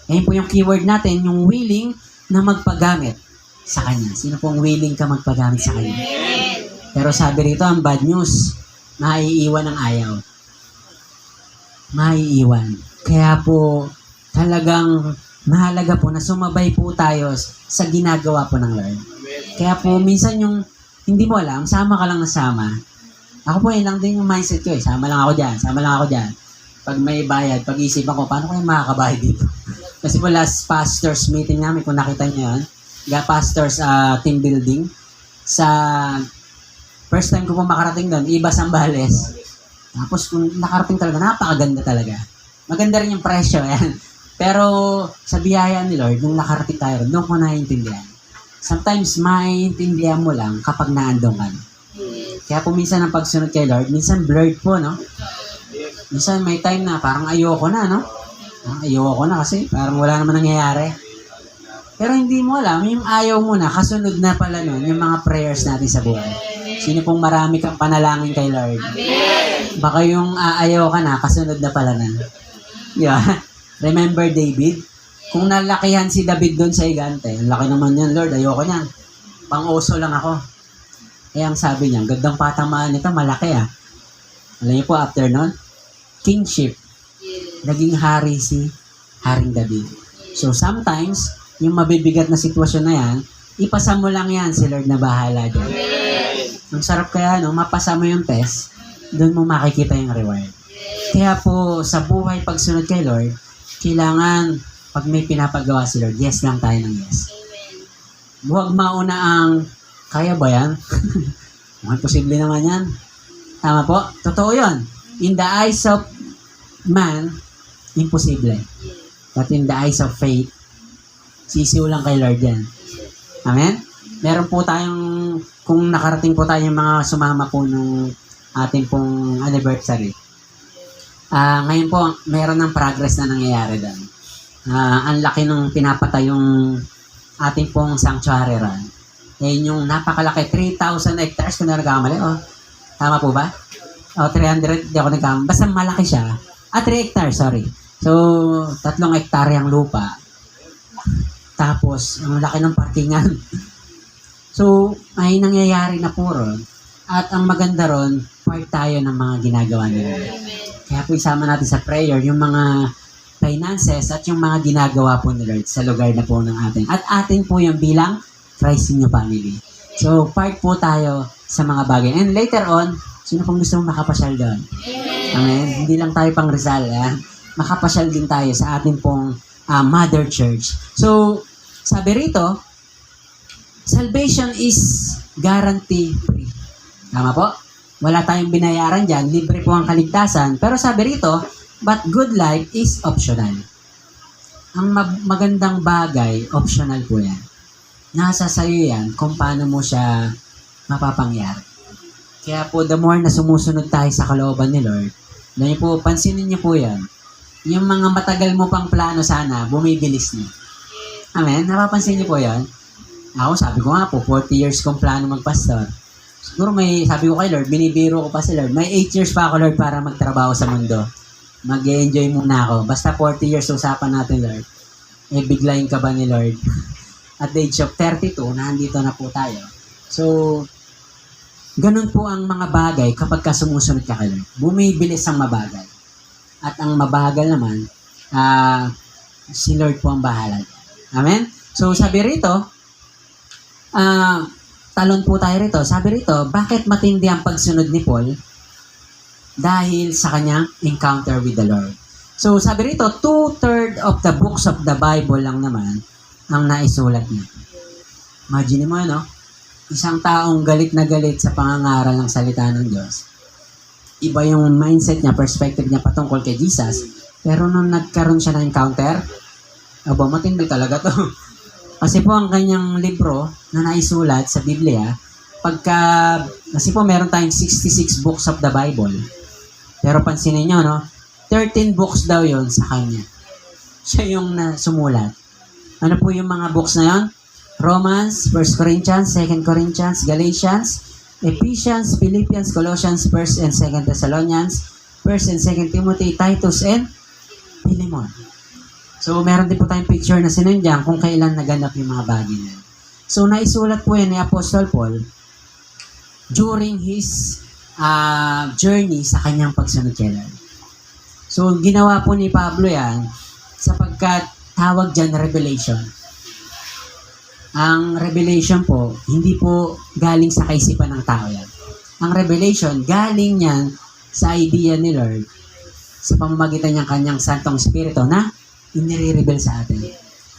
ayun po yung keyword natin, yung willing na magpagamit sa Kanya. Sino pong willing ka magpagamit sa Kanya? Pero sabi rito, ang bad news, maiiwan ang ayaw. Maiiwan. Kaya po, talagang mahalaga po na sumabay po tayo sa ginagawa po ng Lord. Kaya po, minsan yung hindi mo alam, sama ka lang na sama. Ako po, yun lang din yung mindset ko eh. Sama lang ako dyan. Pag may bayad, pag-isipan ko, paano ko yung makakabayad dito? Kasi po last pastors meeting namin, kung nakita niyo yan, pastors team building, sa first time ko po makarating doon, iba Sambales. Tapos kung nakarating talaga, napakaganda talaga. Maganda rin yung presyo, yan. Pero sa biyaya ni Lord, nung nakarating tayo, doon ko naiintindihan. Sometimes, maiintindihan mo lang kapag naandong ka. Kaya po minsan ang pagsunod kay Lord, minsan blurred po, no? Minsan may time na parang ayoko na, no? Ayoko na kasi parang wala naman nangyayari. Pero hindi mo alam, yung ayaw mo na, kasunod na pala nun, yung mga prayers natin sa buhay. Sino pong marami kang panalangin kay Lord? Baka yung ayaw ka na, kasunod na pala na. Di ba? Remember David? Kung nalakihan si David doon sa higante, ang laki naman yan, Lord, ayoko niyan. Pang-oso lang ako. Kaya ang sabi niya, gandang patamaan nito, malaki ah. Alam niyo po, after nun, kingship. Naging hari si Haring David. So sometimes, yung mabibigat na sitwasyon na yan, ipasa mo lang yan, si Lord na bahala dyan. Ang sarap kaya, no, mapasa mo yung test, doon mo makikita yung reward. Kaya po, sa buhay pagsunod kay Lord, kailangan, pag may pinapagawa si Lord, yes lang tayo ng yes. Huwag mauna ang, kaya ba yan? Mukhang posible naman yan. Tama po? Totoo yun. In the eyes of man, imposible. But in the eyes of faith, sisiw lang kay Lord yan. Amen? Meron po tayong, kung nakarating po tayo yung mga sumama po nung ating pong anniversary. Ngayon po, meron ng progress na nangyayari doon. Ang laki nung pinapatay yung ating pong sanctuary run. Yung napakalaki, 3,000 hectares kung nagkamali. Tama po ba? 300, di ako nagkamali. Basta malaki siya. 3 hectares, sorry. So, 3 hektaryang lupa. Tapos, ang laki ng parkingan. So, may nangyayari na po ron. At ang maganda ron, part tayo ng mga ginagawa nila. Kaya po isama natin sa prayer yung mga finances at yung mga ginagawa po ni Lord sa lugar na po ng atin. At atin po yung bilang Christ in your family. So, part po tayo sa mga bagay. And later on, sino pong gusto mong makapasyal doon? Amen? Hindi lang tayo pang Rizal. Makapasyal din tayo sa atin pong Mother Church. So, sabi rito, salvation is guarantee free. Tama po? Wala tayong binayaran dyan. Libre po ang kaligtasan. Pero sabi rito, but good life is optional. Ang magandang bagay, optional po yan. Nasa sayo yan kung paano mo siya mapapangyari. Kaya po, the more na sumusunod tayo sa kalooban ni Lord, dahil po, pansinin niyo po yan. Yung mga matagal mo pang plano sana, bumibilis na. Amen? Napapansin niyo po yan? Ako, sabi ko nga po, 40 years kong plano magpastor. Siguro sabi ko kay Lord, binibiro ko pa si Lord. May 8 years pa ako, Lord, para magtrabaho sa mundo. Mag-enjoy muna ako. Basta 40 years, usapan natin, Lord. Biglayin ka ba ni Lord? At the age of 32, nandito na po tayo. So, ganun po ang mga bagay kapag sumusunod ka kay Lord. Bumibilis ang mabagal. At ang mabagal naman, si Lord po ang bahala. Amen? So, sabi rito, talon po tayo rito. Sabi rito, bakit matindi ang pagsunod ni Paul? Dahil sa kanyang encounter with the Lord. So, sabi rito, 2/3 of the books of the Bible lang naman ang naisulat niya. Imagine mo, no? Isang taong galit na galit sa pangangaral ng salita ng Diyos. Iba yung mindset niya, perspective niya patungkol kay Jesus. Pero nung nagkaroon siya ng encounter, matindi talaga to. Kasi po ang kanyang libro na naisulat sa Biblia, kasi po meron tayong 66 books of the Bible. Pero pansinin nyo, no? 13 books daw yon sa kanya. Siya yung sumulat. Ano po yung mga books na yon? Romans, 1 Corinthians, 2 Corinthians, Galatians, Ephesians, Philippians, Colossians, 1 and 2 Thessalonians, 1 and 2 Timothy, Titus, and Philemon. So, meron din po tayong picture na sinundiyan kung kailan naganap yung mga bagay na. So, naisulat po yan ni Apostle Paul during his journey sa kanyang pagsunod kay Lord. So, ginawa po ni Pablo yan sapagkat tawag dyan revelation. Ang revelation po, hindi po galing sa kaisipan ng tao yan. Ang revelation, galing yan sa idea ni Lord sa pamamagitan ng kanyang Santong Espiritu na inire-reveal sa atin.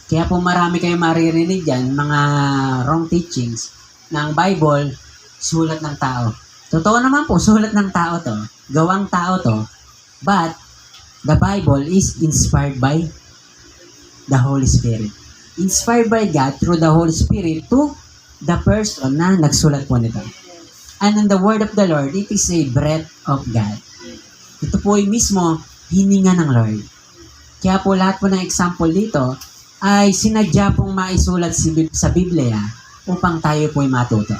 Kaya po marami kayong maririnig dyan, mga wrong teachings ng Bible, sulat ng tao. Totoo naman po, sulat ng tao to. Gawang tao to. But, the Bible is inspired by the Holy Spirit. Inspired by God through the Holy Spirit to the person na nagsulat po nito. And in the word of the Lord, it is a breath of God. Ito po ay mismo hininga ng Lord. Kaya po lahat po ng example dito ay sinadya pong maisulat sa Biblia upang tayo po ay matuto.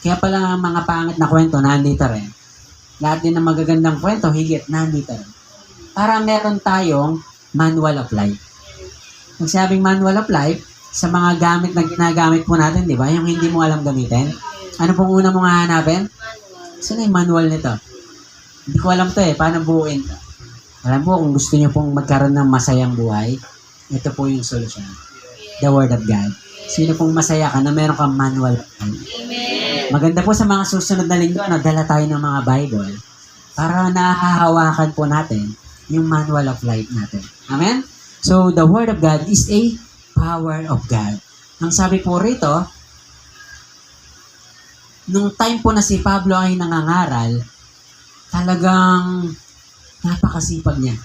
Kaya pala mga pangit na kwento nandito rin. Lahat din ng magagandang kwento higit nandito rin. para meron tayong manual of life. Pag sabing manual of life, sa mga gamit na ginagamit po natin, di ba? Yung hindi mo alam gamitin. Ano pong una mong hahanapin? Saan yung manual nito? Hindi ko alam to paano buuin to. Alam po, kung gusto niyo pong magkaroon ng masayang buhay, ito po yung solusyon. The Word of God. Sino pong masaya ka na meron kang manual of life? Maganda po sa mga susunod na linggo, dala tayo ng mga Bible para nahahawakan po natin yung manual of life natin. Amen? So, the Word of God is a power of God. Ang sabi po rito, nung time po na si Pablo ay nangangaral, talagang napakasipag niya.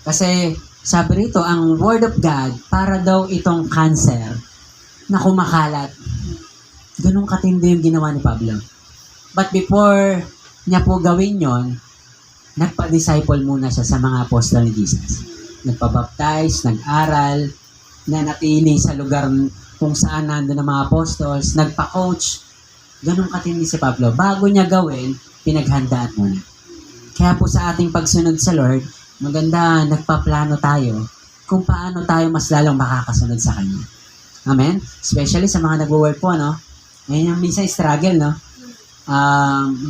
Kasi, sabi rito, ang Word of God, para daw itong cancer na kumakalat. Ganun katindi yung ginawa ni Pablo. But before niya po gawin yon, nagpa-disciple muna siya sa mga apostol ni Jesus. Nagpa-baptize, nag-aral, nanatili sa lugar kung saan nandun ang mga apostles, nagpa-coach. Ganun katindi si Pablo. Bago niya gawin, pinaghandaan muna. Kaya po sa ating pagsunod sa Lord, maganda nagpaplano tayo kung paano tayo mas lalong makakasunod sa Kanya. Amen? Especially sa mga nag-work po, no? Ngayon yung minsan struggle, no?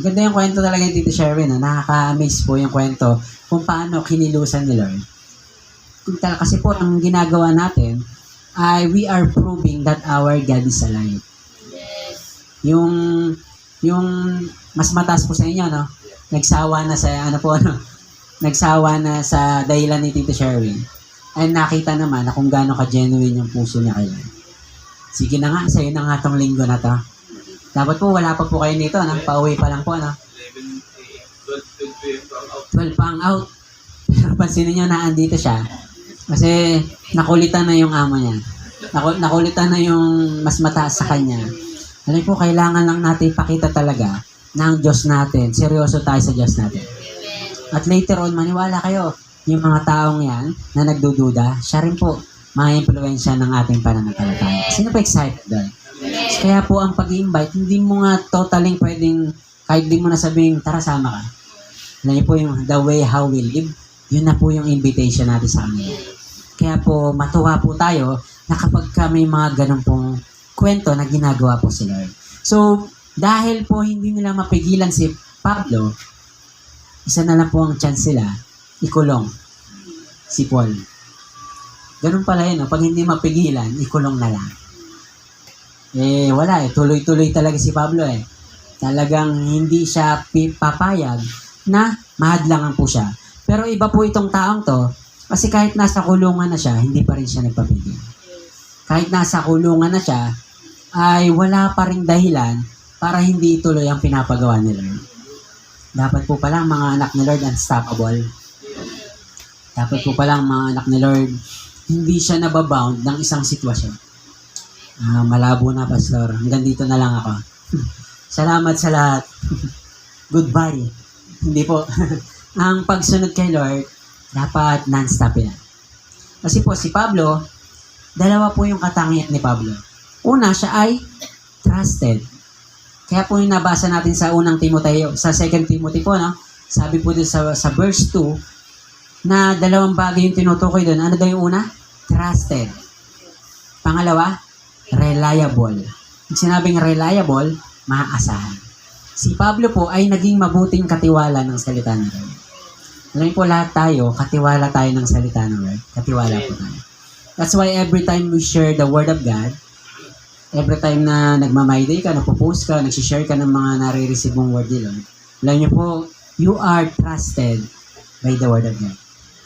Maganda yung kwento talaga yung Tito Sherwin, no? Nakaka-amaze po yung kwento kung paano kinilusan ni Lord. Kasi po, ang ginagawa natin ay we are proving that our God is alive. Yung mas mataas po sa inyo, no? Nagsawa na sa dahilan ni Tito Sherwin. Ay nakita naman na kung gaano ka-genuine yung puso niya kay Lord. Sige na nga, sa'yo na nga tong linggo na to. Dapat po, wala pa po kayo nito, no? Pauwi pa lang po, no? 12 pa ang out. Pero pansinin nyo na andito siya. Kasi nakulitan na yung amo niya. Nakulitan na yung mas mataas sa kanya. Alam po, kailangan lang natin ipakita talaga na ang Diyos natin, seryoso tayo sa Diyos natin. At later on, maniwala kayo, yung mga taong yan na nagdududa, siya rin po ma-influensya ng ating pananampalataya. Sino pa excited doon? Kaya po ang pag-i-invite, hindi mo nga totaling pwedeng, kahit di mo na sabihin, tara sama ka. Alam niyo po yung the way how we live, yun na po yung invitation natin sa kanila. Kaya po, matuwa po tayo na kapag may mga ganun pong kwento na ginagawa po si Lord. So, dahil po hindi nila mapigilan si Pablo, isa na lang po ang chance sila, ikulong si Paul. Ganun pala yun, no? Pag hindi mapigilan, ikulong na lang. Wala tuloy-tuloy talaga si Pablo Talagang hindi siya papayag na mahadlangan po siya. Pero iba po itong taong to, kasi kahit nasa kulungan na siya, hindi pa rin siya nagpapigil. Kahit nasa kulungan na siya, ay wala pa ring dahilan para hindi ituloy ang pinapagawa ni Lord. Dapat po palang mga anak ni Lord unstoppable. Dapat po palang mga anak ni Lord, hindi siya nababound ng isang sitwasyon. Malabo na, Pastor. Hanggang dito na lang ako. Salamat sa lahat. Goodbye. Hindi po. Ang pagsunod kay Lord, dapat non-stop yan. Kasi po si Pablo, dalawa po yung katangian ni Pablo. Una, siya ay trusted. Kaya po yung nabasa natin sa unang Timoteo, sa 2 Timothy po, no? Sabi po din sa verse 2, na dalawang bagay yung tinutukoy doon. Ano daw yung una? Trusted. Pangalawa, reliable. Pag sinabing reliable, maaasahan. Si Pablo po ay naging mabuting katiwala ng salita ng Lord. Alam niyo po lahat tayo, katiwala tayo ng salita ng Lord. Katiwala po tayo. That's why every time we share the Word of God, every time na nagmamay-day ka, napopost ka, nagsishare ka ng mga nare-receive mong word ni Lord, alam niyo po, you are trusted by the Word of God.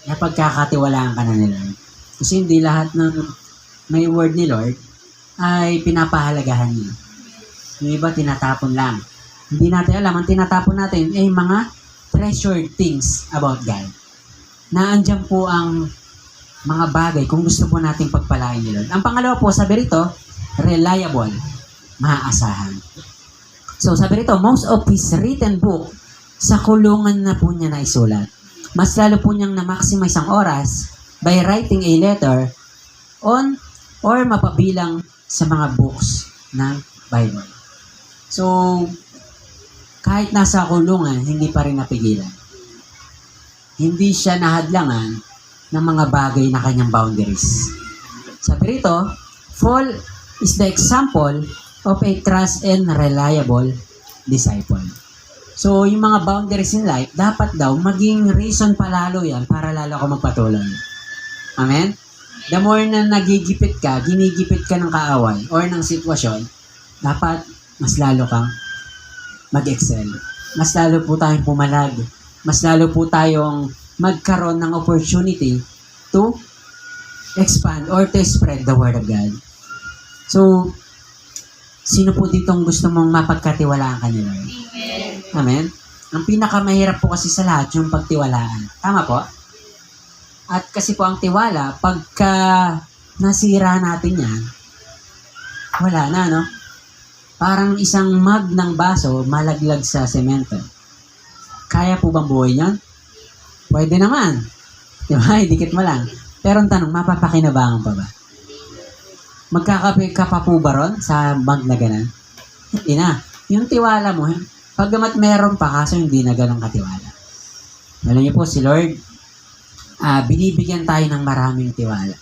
Napagkakatiwalaan ka na ni Lord. Kasi hindi lahat ng may word ni Lord ay pinapahalagahan niya. Yung iba, tinatapon lang. Hindi natin alam, ang tinatapon natin ay mga treasured things about God. Na andyan po ang mga bagay kung gusto po nating pagpalain ni Lord. Ang pangalawa po, sabi rito, reliable, maaasahan. So, sabi rito, most of his written book, sa kulungan na po niya naisulat. Mas lalo po niyang na-maximize ang oras by writing a letter on or mapabilang sa mga books ng Bible. So, kahit nasa kulungan, hindi pa rin napigilan. hindi siya nahadlangan ng mga bagay na kanyang boundaries. Sabi rito, Paul is the example of a trust and reliable disciple. So, yung mga boundaries in life, dapat daw maging reason palalo yan para lalo ka magpatuloy. Amen? The more na nagigipit ka, ginigipit ka ng kaaway or ng sitwasyon, dapat mas lalo kang mag-excel. Mas lalo po tayong pumalag. Mas lalo po tayong magkaroon ng opportunity to expand or to spread the Word of God. So, sino po ditong gusto mong mapagkatiwalaan ka ni Lord? Amen? Ang pinakamahirap po kasi sa lahat yung pagtiwalaan. Tama po? At kasi po ang tiwala, pagka nasira natin yan, wala na, no? Parang isang mug ng baso malaglag sa semento. Kaya po bang buhay niyan? Pwede naman. Diba? Dikit mo lang. Pero ang tanong, mapapakinabangan pa ba? Magkakape ka pa po ba ron sa mug na ganun? Hindi na. Yung tiwala mo, paggamat meron pa, kaso hindi na ganun katiwala. Alam niyo po, si Lord, binibigyan tayo ng maraming tiwala.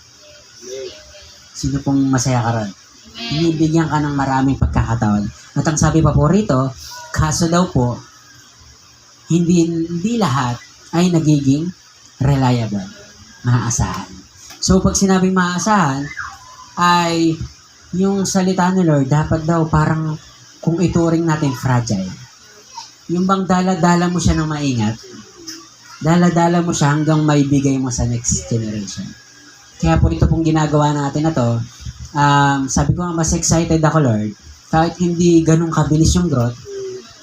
Sino pong masaya ka ron? Binibigyan ka ng maraming pagkakataon. At ang sabi pa po rito, kaso daw po, hindi lahat ay nagiging reliable, maaasahan. So, pag sinabing maaasahan, ay yung salita ni Lord, dapat daw parang kung ituring natin fragile. Yung bang dala-dala mo siya ng maingat, dala-dala mo siya hanggang maibigay mo sa next generation. Kaya po ito pong ginagawa natin na to, sabi ko nga mas excited ako, Lord, kahit hindi ganun kabilis yung growth,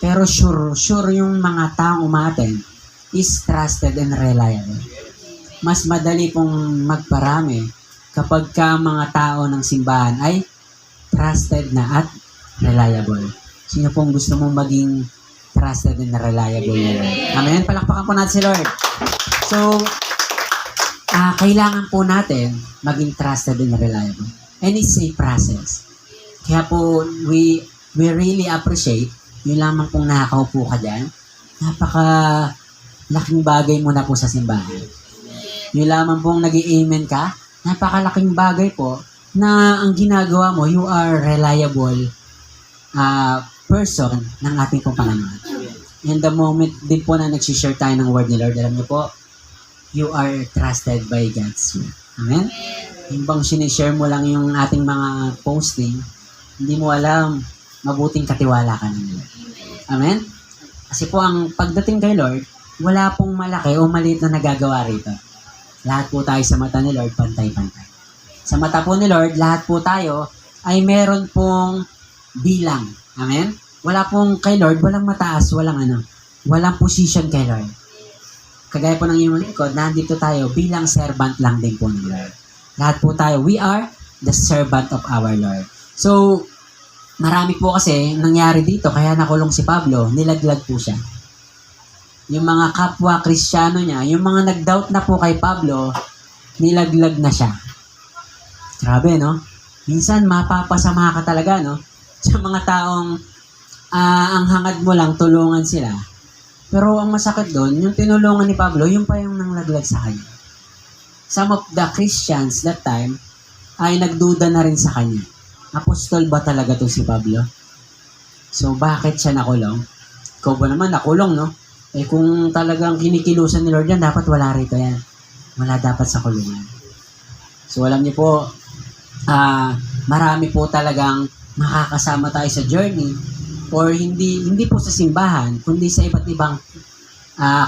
pero sure yung mga taong umaten is trusted and reliable. Mas madali pong magparami kapag ka mga tao ng simbahan ay trusted na at reliable. Sino pong gusto mong maging trusted and reliable na Lord? Amen? Palakpakan po natin si Lord. So, kailangan po natin maging trusted and reliable. And it's a process. Kaya po, we really appreciate yung lamang pong nakakaupo ka dyan. Laking bagay mo na po sa simbahan. Yung lamang pong nag-i-amen ka, napakalaking bagay po na ang ginagawa mo, you are reliable person ng ating pong Panginoon. And the moment din po na nagsishare tayo ng word ni Lord, alam niyo po, you are trusted by God's word. Amen? Yung bang sinishare mo lang yung ating mga posting, hindi mo alam, mabuting katiwala ka ng Lord. Amen? Kasi po ang pagdating kay Lord, wala pong malaki o maliit na nagagawa rito. Lahat po tayo sa mata ni Lord, pantay-pantay. Sa mata po ni Lord, lahat po tayo ay meron pong bilang. Amen? Wala pong kay Lord, walang mataas, walang position kay Lord. Kagaya po ng iyong likod, nandito tayo bilang servant lang din po ni Lord. Lahat po tayo, we are the servant of our Lord. So, marami po kasi nangyari dito, kaya nakulong si Pablo, nilaglag po siya. Yung mga kapwa Kristiyano niya, yung mga nag-doubt na po kay Pablo, nilaglag na siya. Grabe, no? Minsan, mapapasama ka talaga, no? Sa mga taong ang hangad mo lang, tulungan sila. Pero ang masakit doon, yung tinulungan ni Pablo, yung pa yung nanglaglag sa kanya. Some of the Christians that time ay nagduda na rin sa kanya. Apostol ba talaga to si Pablo? So, bakit siya nakulong? Ikaw ba naman nakulong, no? Eh kung talagang kinikilusan ni Lord yan, dapat wala rito yan. Wala dapat sa kulungan. So, alam niyo po, marami po talagang makakasama tayo sa journey or hindi po sa simbahan, kundi sa iba't ibang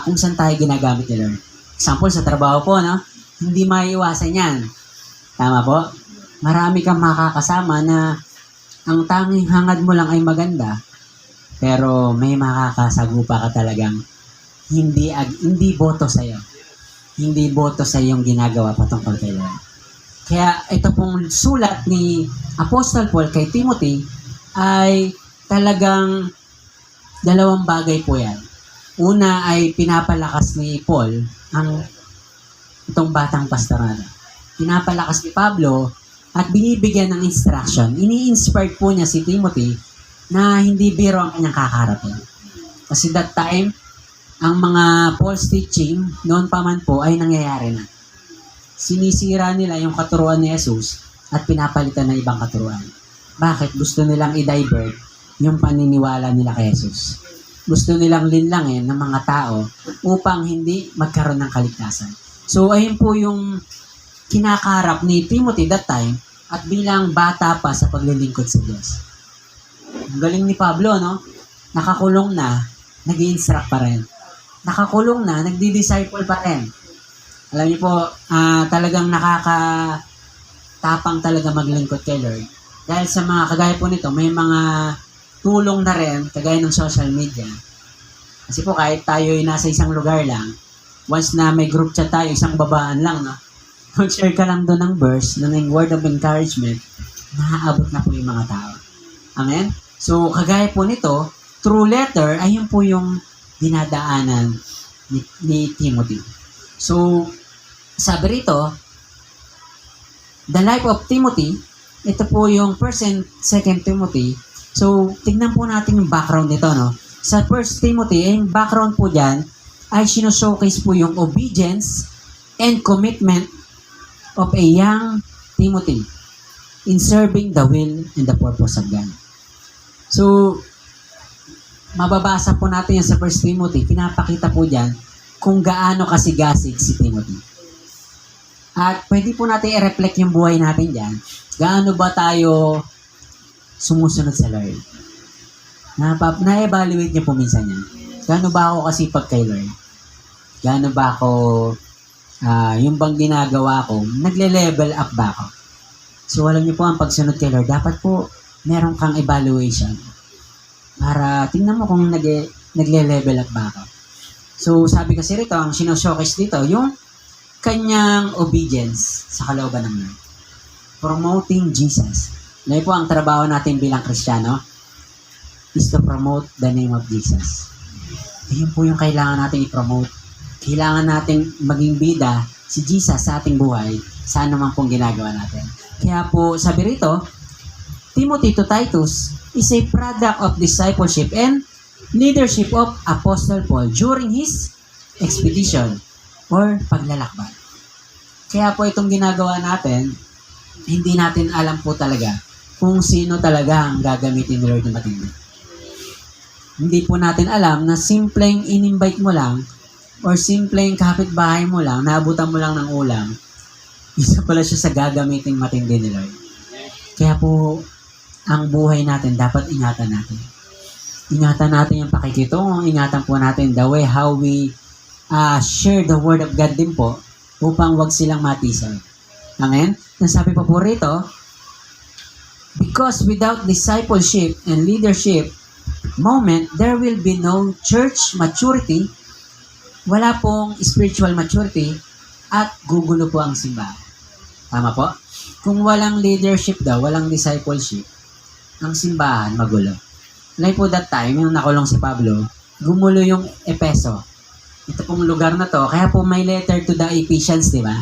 kung saan tayo ginagamit ni Lord. Example, sa trabaho po, no? Hindi maiiwasan yan. Tama po? Marami kang makakasama na ang tanging hangad mo lang ay maganda, pero may makakasagupa ka talagang hindi boto sa'yo. Hindi boto sa iyong ginagawa patungkol kay Lord. Kaya ito pong sulat ni Apostle Paul kay Timothy ay talagang dalawang bagay po yan. Una ay pinapalakas ni Paul itong batang pastorado. Pinapalakas ni Pablo at binibigyan ng instruction. Ini-inspired po niya si Timothy na hindi biro ang kanyang kakaharapin. Kasi that time, ang mga false teaching noon pa man po ay nangyayari na. Sinisira nila yung katuruan ni Jesus at pinapalitan ng ibang katuruan. Bakit? Gusto nilang i-divert yung paniniwala nila kay Jesus. Gusto nilang linlangin ng mga tao upang hindi magkaroon ng kaligtasan. So, ayun po yung kinakarap ni Timothy that time at bilang bata pa sa paglilingkod sa Diyos. Ang galing ni Pablo, no? Nakakulong na, nag-i-instruct pa rin. Nakakulong na, nagdi-disciple pa rin. Alam niyo po, talagang nakakatapang talaga maglingkod kay Lord. Dahil sa mga kagaya po nito, may mga tulong na rin, kagaya ng social media. Kasi po kahit tayo ay nasa isang lugar lang, once na may group chat tayo, isang babaan lang, no? Mag-share ka lang doon ng verse, ng word of encouragement, naaabot na po yung mga tao. Amen? So, kagaya po nito, through letter, ayun po yung dinadaanan ni Timothy. So, sabi rito, the life of Timothy, ito po yung 1st and 2nd Timothy. So, tignan po natin yung background nito, no? Sa 1st Timothy, yung background po dyan, ay sinushow-case po yung obedience and commitment of a young Timothy in serving the will and the purpose of God. So, mababasa po natin yan sa 1 Timothy, pinapakita po dyan kung gaano kasigasig si Timothy. At pwede po natin i-reflect yung buhay natin dyan. Gaano ba tayo sumusunod sa Lord? Na-evaluate niyo po minsan yan. Gaano ba ako kasipag kay Lord? Gaano ba ako, yung bang ginagawa ko, nagle-level up ba ako? So, alam niyo po, ang pagsunod kay Lord, dapat po meron kang evaluation para tingnan mo kung nagle-level up ba ako. So, sabi kasi rito, ang sinashowcase dito, yung kanyang obedience sa kalooban ng Lord. Promoting Jesus. Ngayon po, ang trabaho natin bilang Kristiyano is to promote the name of Jesus. Ayun po yung kailangan natin i-promote. Kailangan natin maging bida si Jesus sa ating buhay sa anuman pong ginagawa natin. Kaya po, sabi rito, Timothy to Titus is a product of discipleship and leadership of Apostle Paul during his expedition or paglalakbay. Kaya po itong ginagawa natin, hindi natin alam po talaga kung sino talaga ang gagamitin ni Lord na matindi. Hindi po natin alam na simpleng in-invite mo lang or simpleng kapitbahay mo lang, naabutan mo lang ng ulam, isa pala siya sa gagamitin matindi ni Lord. Kaya po, ang buhay natin, dapat ingatan natin. Ingatan natin yung pakikitungo, ingatan po natin the way how we share the word of God din po upang wag silang matisod. Amen? Nasabi pa po rito, because without discipleship and leadership moment, there will be no church maturity, wala pong spiritual maturity, at gugulo po ang simbahan. Tama po? Kung walang leadership daw, walang discipleship, ang simbahan magulo. Like po that time, yung nakulong si Pablo, gumulo yung Epeso. Ito pong lugar na to, kaya po may letter to the Ephesians, di ba?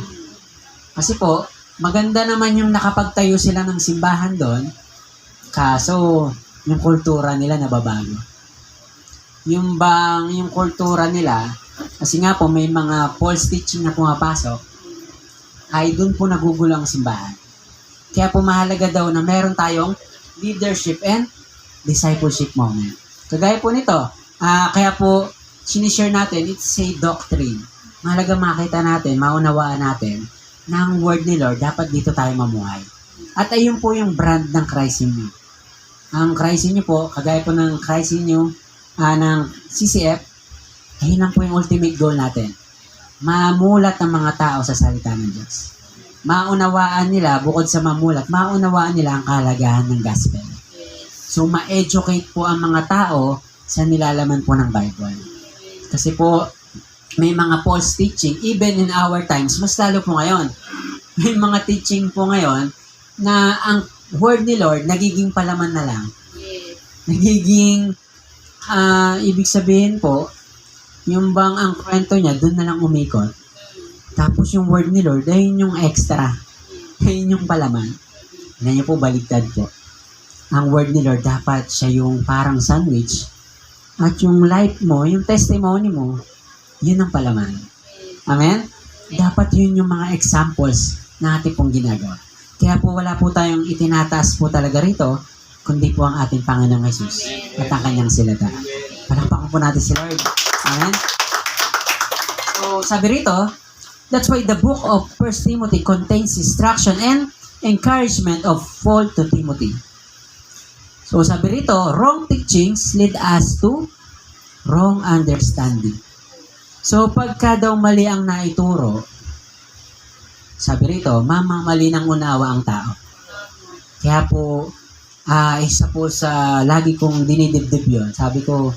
Kasi po, maganda naman yung nakapagtayo sila ng simbahan doon, kaso yung kultura nila nababago. Yung kultura nila, kasi nga po may mga false teaching na pumapasok, ay doon po nagugulo ang simbahan. Kaya po mahalaga daw na meron tayong leadership and discipleship moment. Kagaya po nito, kaya po sinishare natin, it's a doctrine. Mahalaga makita natin, maunawaan natin na ang word ni Lord, dapat dito tayo mamuhay. At ayun po yung brand ng Christ in You. Ang Christ in You po, kagaya po ng Christ in You ng CCF, ayun lang po yung ultimate goal natin. Mamulat ng mga tao sa salita ng Diyos. Maunawaan nila, bukod sa mamulat, maunawaan nila ang kahalagahan ng gospel. So, ma-educate po ang mga tao sa nilalaman po ng Bible. Kasi po, may mga false teaching, even in our times, mas lalo po ngayon. May mga teaching po ngayon na ang word ni Lord nagiging palaman na lang. Nagiging, ibig sabihin po, yung bang ang kwento niya, doon na lang umikot. Tapos yung word ni Lord, ayun yung extra. Ayun yung palaman. Hindi niyo po, baligtad po. Ang word ni Lord, dapat siya yung parang sandwich. at yung life mo, yung testimony mo, yun ang palaman. Amen? Dapat yun yung mga examples na ating pong ginagawa. Kaya po wala po tayong itinataas po talaga rito, kundi po ang ating Panginoong Jesus at ang kanyang silata. Palakpakan po natin si Lord. Amen? So, sabi rito, that's why the book of 1 Timothy contains instruction and encouragement of Paul to Timothy. So, sabi rito, wrong teachings lead us to wrong understanding. So, pagka daw mali ang naituro, sabi rito, mali ng unawa ang tao. Kaya po, isa po sa lagi kong dinidibdib yun. Sabi ko,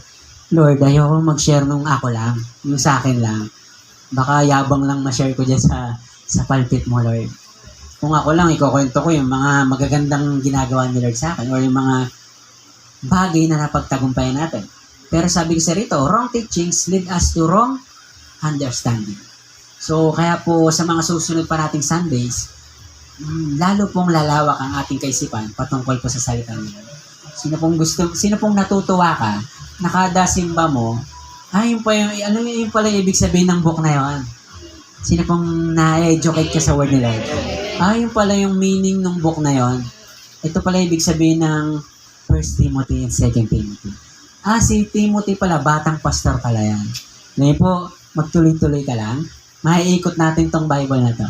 Lord, ayoko mag-share nung ako lang, yung sa akin lang. Baka yabang lang ma-share ko dyan sa pulpit mo, Lord. Kung ako lang, ikukwento ko yung mga magagandang ginagawa ni Lord sa akin or yung mga bagay na napagtagumpayan natin. Pero sabi ko sa rito, wrong teachings lead us to wrong understanding. So, kaya po sa mga susunod pa nating Sundays, lalo pong lalawak ang ating kaisipan patungkol po sa salita ni Lord. Sino pong natutuwa ka, nakada simba mo, yun pala yung ibig sabihin ng book na yun. Sino pong na-educate ka sa word ni Lord? Yun pala yung meaning ng book na yun. Ito pala ibig sabihin ng 1 Timothy and 2 Timothy. Si Timothy pala, batang pastor pala yan. Ngayon po, magtuloy-tuloy ka lang. Maiikot natin tong Bible na to.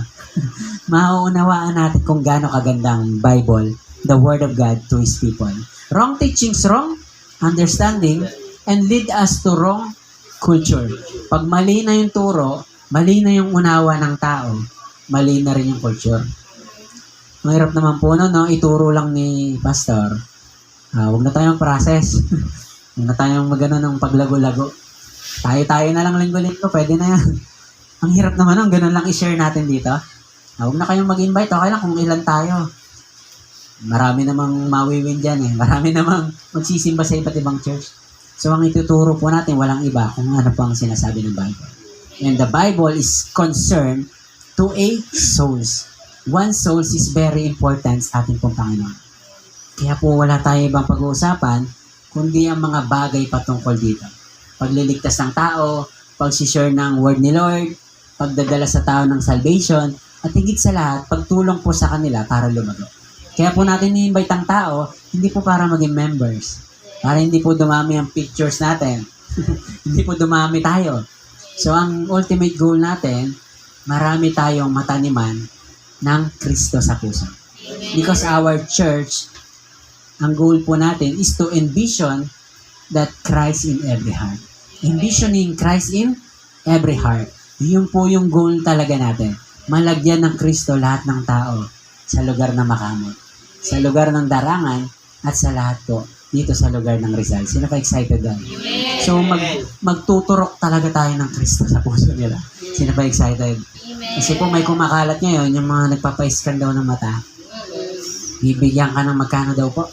Mauunawaan natin kung gaano kagandang Bible, the Word of God to His people. Wrong teachings, wrong understanding, and lead us to wrong culture. Pag mali na yung turo, mali na yung unawa ng tao, mali na rin yung culture. Mahirap naman po no, ituro lang ni pastor. Huwag na tayong process. Huwag na tayong magano ng paglago-lago. Tayo na lang linggo-linggo, pwede na yan. Ang hirap naman nun, ganun lang i-share natin dito. Huwag na kayong mag-invite, okay lang kung ilan tayo. Marami namang mawiwin dyan eh. Marami namang magsisimba sa iba't ibang church. So ang ituturo po natin, walang iba kung ano po ang sinasabi ng Bible. And the Bible is concerned to 8 souls. One soul is very important sa ating pong Panginoon. Kaya po wala tayo ibang pag-uusapan, kundi ang mga bagay patungkol dito. Pagliligtas ng tao, pag-share ng word ni Lord, pagdadala sa tao ng salvation, at higit sa lahat, pagtulong po sa kanila para lumago. Kaya po natin ni-invite ang tao, hindi po para maging members. Para hindi po dumami ang pictures natin. Hindi po dumami tayo. So, ang ultimate goal natin, marami tayong mataniman ng Kristo sa puso. Because our church, ang goal po natin is to envision that Christ in every heart. Envisioning Christ in every heart. Yun po yung goal talaga natin. Malagyan ng Kristo lahat ng tao sa lugar na makamot, sa lugar ng Darangan, at sa lahat po dito sa lugar ng Rizal. Sino pa excited doon? So, magtuturok talaga tayo ng Kristo sa puso nila. Sino pa excited? Kasi po may kumakalat ngayon, yung mga nagpapa-scan daw ng mata. Bibigyan ka ng magkano daw po?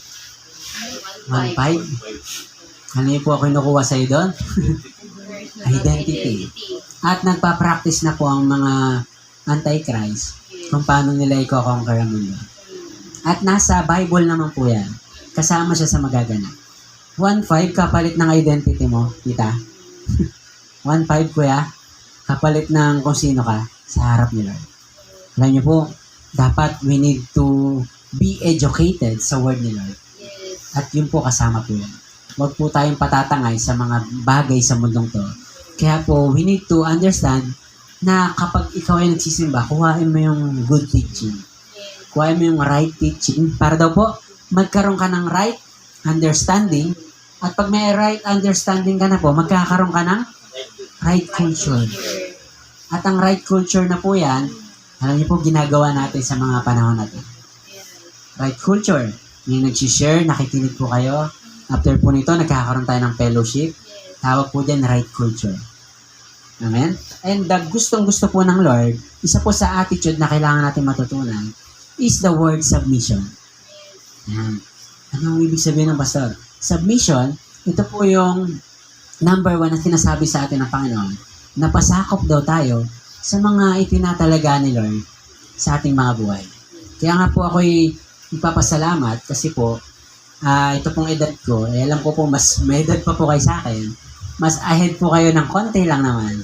1.5? Ano yung po ako kinukuha sa'yo doon? Identity. At nagpa-practice na po ang mga antichrist kung paano nila i-conquer ang mundo. At nasa Bible naman po yan. Kasama siya sa magaganap. 1.5 kapalit ng identity mo, kita. 1.5 kuya, kapalit ng kung sino ka sa harap ni Lord. Alam niyo po, dapat we need to be educated sa word ni Lord. At yun po kasama po yan. Huwag po tayong patatangay sa mga bagay sa mundong to. Kaya po, we need to understand na kapag ikaw ay nagsisimba, kuhain mo yung good teaching. Kuhain mo yung right teaching para daw po magkaroon ka ng right understanding, at pag may right understanding ka na po, magkakaroon ka ng right culture. At ang right culture na po yan, alam niyo po ginagawa natin sa mga panahon natin. Right culture. Yung nagsishare, nakikinig po kayo. After po nito, nagkakaroon tayo ng fellowship. Tawag po dyan right culture. Amen? And the gustong-gusto po ng Lord, isa po sa attitude na kailangan natin matutunan, is the word submission. Ayan. Anong ibig sabihin ng pastor? Submission, ito po yung number 1 na sinasabi sa atin ng Panginoon, na pasakop daw tayo sa mga itinatalaga ni Lord sa ating mga buhay. Kaya nga po ako'y ipapasalamat kasi po, ito pong edad ko, alam ko po mas may edad pa po kayo sa akin. Mas ahead po kayo ng konti lang naman.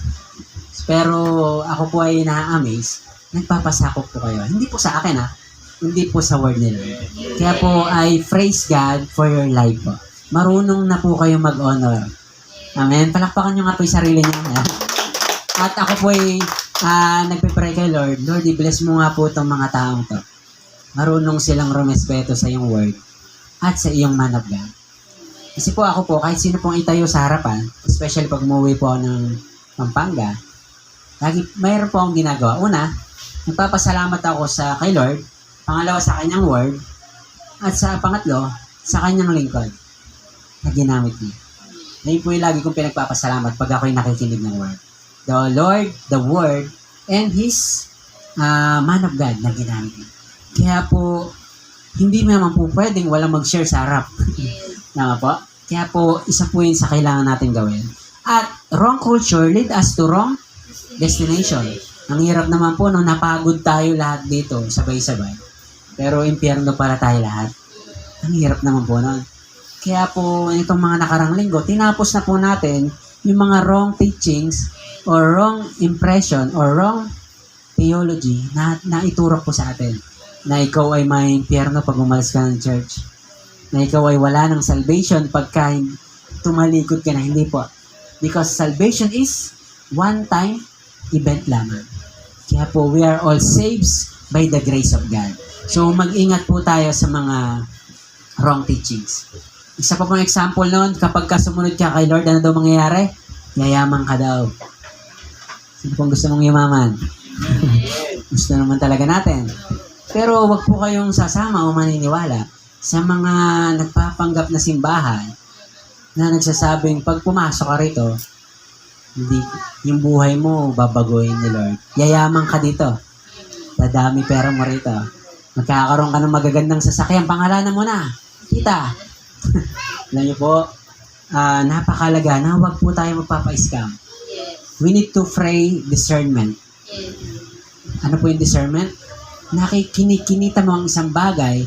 Pero ako po ay na-amaze, nagpapasakop po kayo. Hindi po sa akin hindi po sa word nila. Kaya po I praise God for your life po. Marunong na po kayo mag-honor. Amen. Palakpakan nyo nga po yung sarili nyo. At ako po ay nagpe-pray kay Lord. Lord, i-bless mo nga po itong mga taong to. Marunong silang rumespeto sa iyong word at sa iyong man of God. Kasi po ako po, kahit sino pong itayo sa harapan, especially pag umuwi po ako ng Pampanga, lagi mayroon po akong ginagawa. Una, nagpapasalamat ako kay Lord. Pangalawa, sa kanyang word. At sa pangatlo, sa kanyang lingkod na ginamit niya. Ngayon po yung lagi kong pinagpapasalamat pag ako'y nakikinig ng word. The Lord, the word, and His man of God na ginamit niya. Kaya po, hindi naman po pwedeng walang mag-share sa harap. Tama po? Kaya po, isa po yun sa kailangan natin gawin. At wrong culture lead us to wrong destination. Ang hirap naman po nung napagod tayo lahat dito, sabay-sabay. Pero impyerno para tayo lahat. Ang hirap naman po nun. Kaya po, itong mga nakarang linggo, tinapos na po natin yung mga wrong teachings or wrong impression or wrong theology na iturok po sa atin. Na ikaw ay may impyerno pag umalis ka ng church. Na ikaw ay wala ng salvation pagka tumalikod ka na. Hindi po. Because salvation is one-time event lamang. Kaya po, we are all saved by the grace of God. So, mag-ingat po tayo sa mga wrong teachings. Isa pa pong example noon, kapag sumunod ka kay Lord, ano daw mangyayari? Yayaman ka daw. Sino pong gusto mong yumaman? Gusto naman talaga natin. Pero wag po kayong sasama o maniniwala sa mga nagpapanggap na simbahan na nagsasabing pag pumasok ka rito, hindi, yung buhay mo babaguhin ni Lord. Yayaman ka dito. Dadami pera mo rito. Magkakaroon ka ng magagandang sasakyan. Pangalanan mo na. Kita. Alam niyo po, napakalaga na huwag po tayo magpapa-scam. We need to pray discernment. Ano po yung discernment? Nakikinikita mo ang isang bagay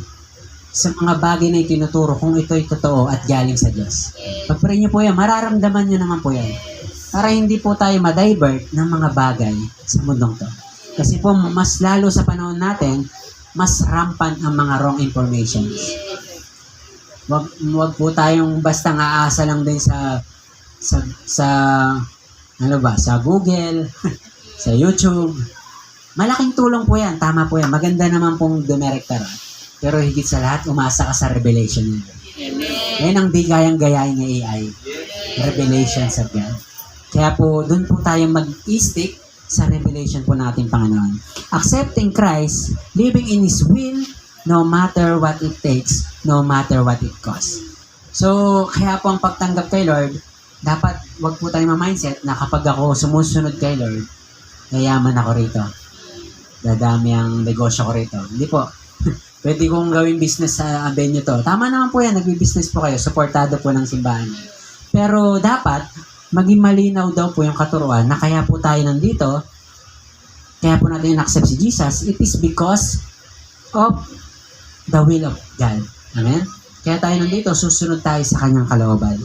sa mga bagay na itinuturo kung ito'y totoo at galing sa Diyos. Pag-pray niyo po yan, mararamdaman niyo naman po yan. Para hindi po tayo ma-divert ng mga bagay sa mundong to. Kasi po, mas lalo sa panahon natin, mas rampant ang mga wrong informations. Wag po tayong basta aasa lang din sa Google, sa YouTube. Malaking tulong po yan, tama po yan. Maganda naman pong dumirekta. Pero higit sa lahat, umasa ka sa revelation niya. Yan ang di kayang gayahin ng AI. Revelations of God. Kaya po, dun po tayo mag-stick sa revelation po natin, Panginoon. Accepting Christ, living in His will, no matter what it takes, no matter what it costs. So, kaya po ang pagtanggap kay Lord, dapat wag po tayo ma-mindset na kapag ako sumusunod kay Lord, yayaman ako rito. Dadami ang negosyo ko rito. Hindi po. Pwede kong gawing business sa avenue to. Tama naman po yan, nagbi-business po kayo, supportado po ng simbahan. Pero dapat, maging malinaw daw po yung katuruan na kaya po tayo nandito, kaya po natin in-accept si Jesus, it is because of the will of God. Amen? Kaya tayo nandito, susunod tayo sa kanyang kalooban.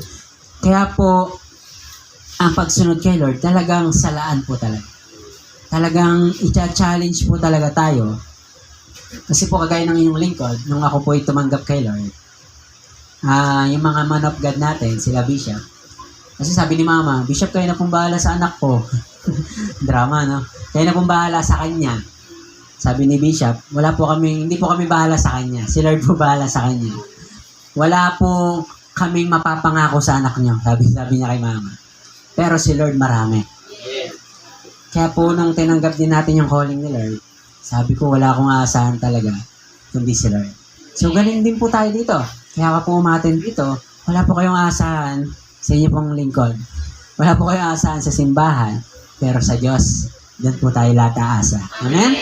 Kaya po, ang pagsunod kay Lord, talagang salaan po talaga. Talagang i-challenge po talaga tayo. Kasi po kagaya ng inyong lingkod, nung ako po ay tumanggap kay Lord, yung mga man of God natin, sila Bishop, kasi sabi ni Mama, Bishop, kayo na pong bahala sa anak ko. Drama, no? Kayo na pong bahala sa kanya. Sabi ni Bishop, hindi po kami bahala sa kanya. Si Lord po bahala sa kanya. Wala po kaming mapapangako sa anak niyo. Sabi niya kay Mama. Pero si Lord marami. Kaya po nung tinanggap din natin yung calling ni Lord, sabi ko wala akong aasahan talaga, kundi si Lord. So galing din po tayo dito. Kaya ka po umatin dito, wala po kayong aasahan sa inyo pong lingkod. Wala po kayong aasahan sa simbahan, pero sa Diyos, doon po tayo lahat aasa. Amen?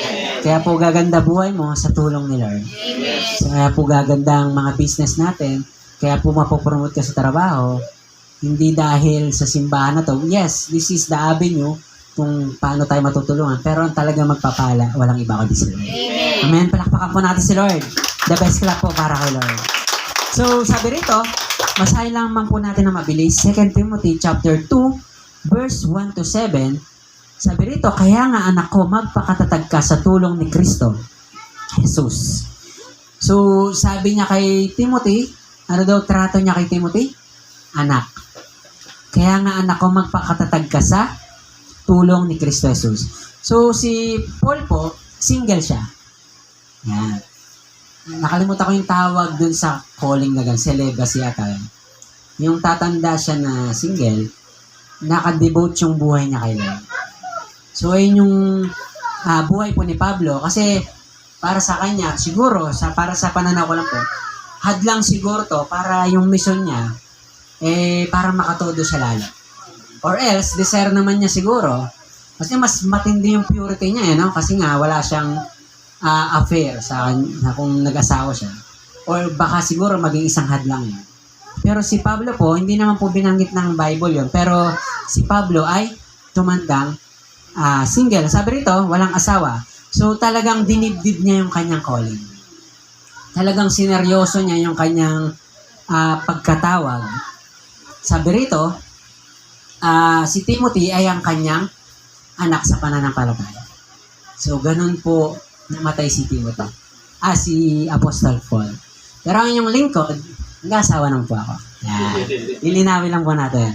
Kaya po gaganda buhay mo sa tulong ni Lord. Kaya po gaganda ang mga business natin, kaya po mapopromote ka sa trabaho, hindi dahil sa simbahan na to. Yes, this is the avenue kung paano tayo matutulungan, pero ang talaga magpapala, walang iba kundi si Lord. Amen? Palakpakan po natin si Lord. The best clap po para kay Lord. So, sabi rito, basahin lamang po natin na mabilis. 2 Timothy chapter 2, verse 1 to 7. Sabi rito, kaya nga anak ko, magpakatatag ka sa tulong ni Kristo, Jesus. So, sabi niya kay Timothy, ano daw trato niya kay Timothy? Anak. Kaya nga anak ko, magpakatatag ka sa tulong ni Kristo Jesus. So, si Paul po, single siya. Yan. Nakalimutan ko yung tawag dun sa calling na gan, celibacy ata. Yung tatanda siya na single, nakadevote yung buhay niya kay Lord. So, ayun yung buhay po ni Pablo. Kasi, para sa kanya, siguro, para sa pananaw ko lang po, hadlang siguro to para yung mission niya, para makatodo siya lalo. Or else, desire naman niya siguro, kasi mas matindi yung purity niya, no? Kasi nga, wala siyang affair sa kung nag-asawa siya. Or baka siguro maging isang hadlang yan. Pero si Pablo po, hindi naman po binanggit ng Bible yun. Pero si Pablo ay tumandang single. Sabi rito, walang asawa. So talagang dinibdib niya yung kanyang calling. Talagang sineryoso niya yung kanyang pagkatawag. Sabi rito, si Timothy ay ang kanyang anak sa pananampalataya. So ganun po namatay si Timothy. Si Apostle Paul. Pero ang inyong lingkod, nag-asawa naman po ako. Yan. Ilinawin lang po natin.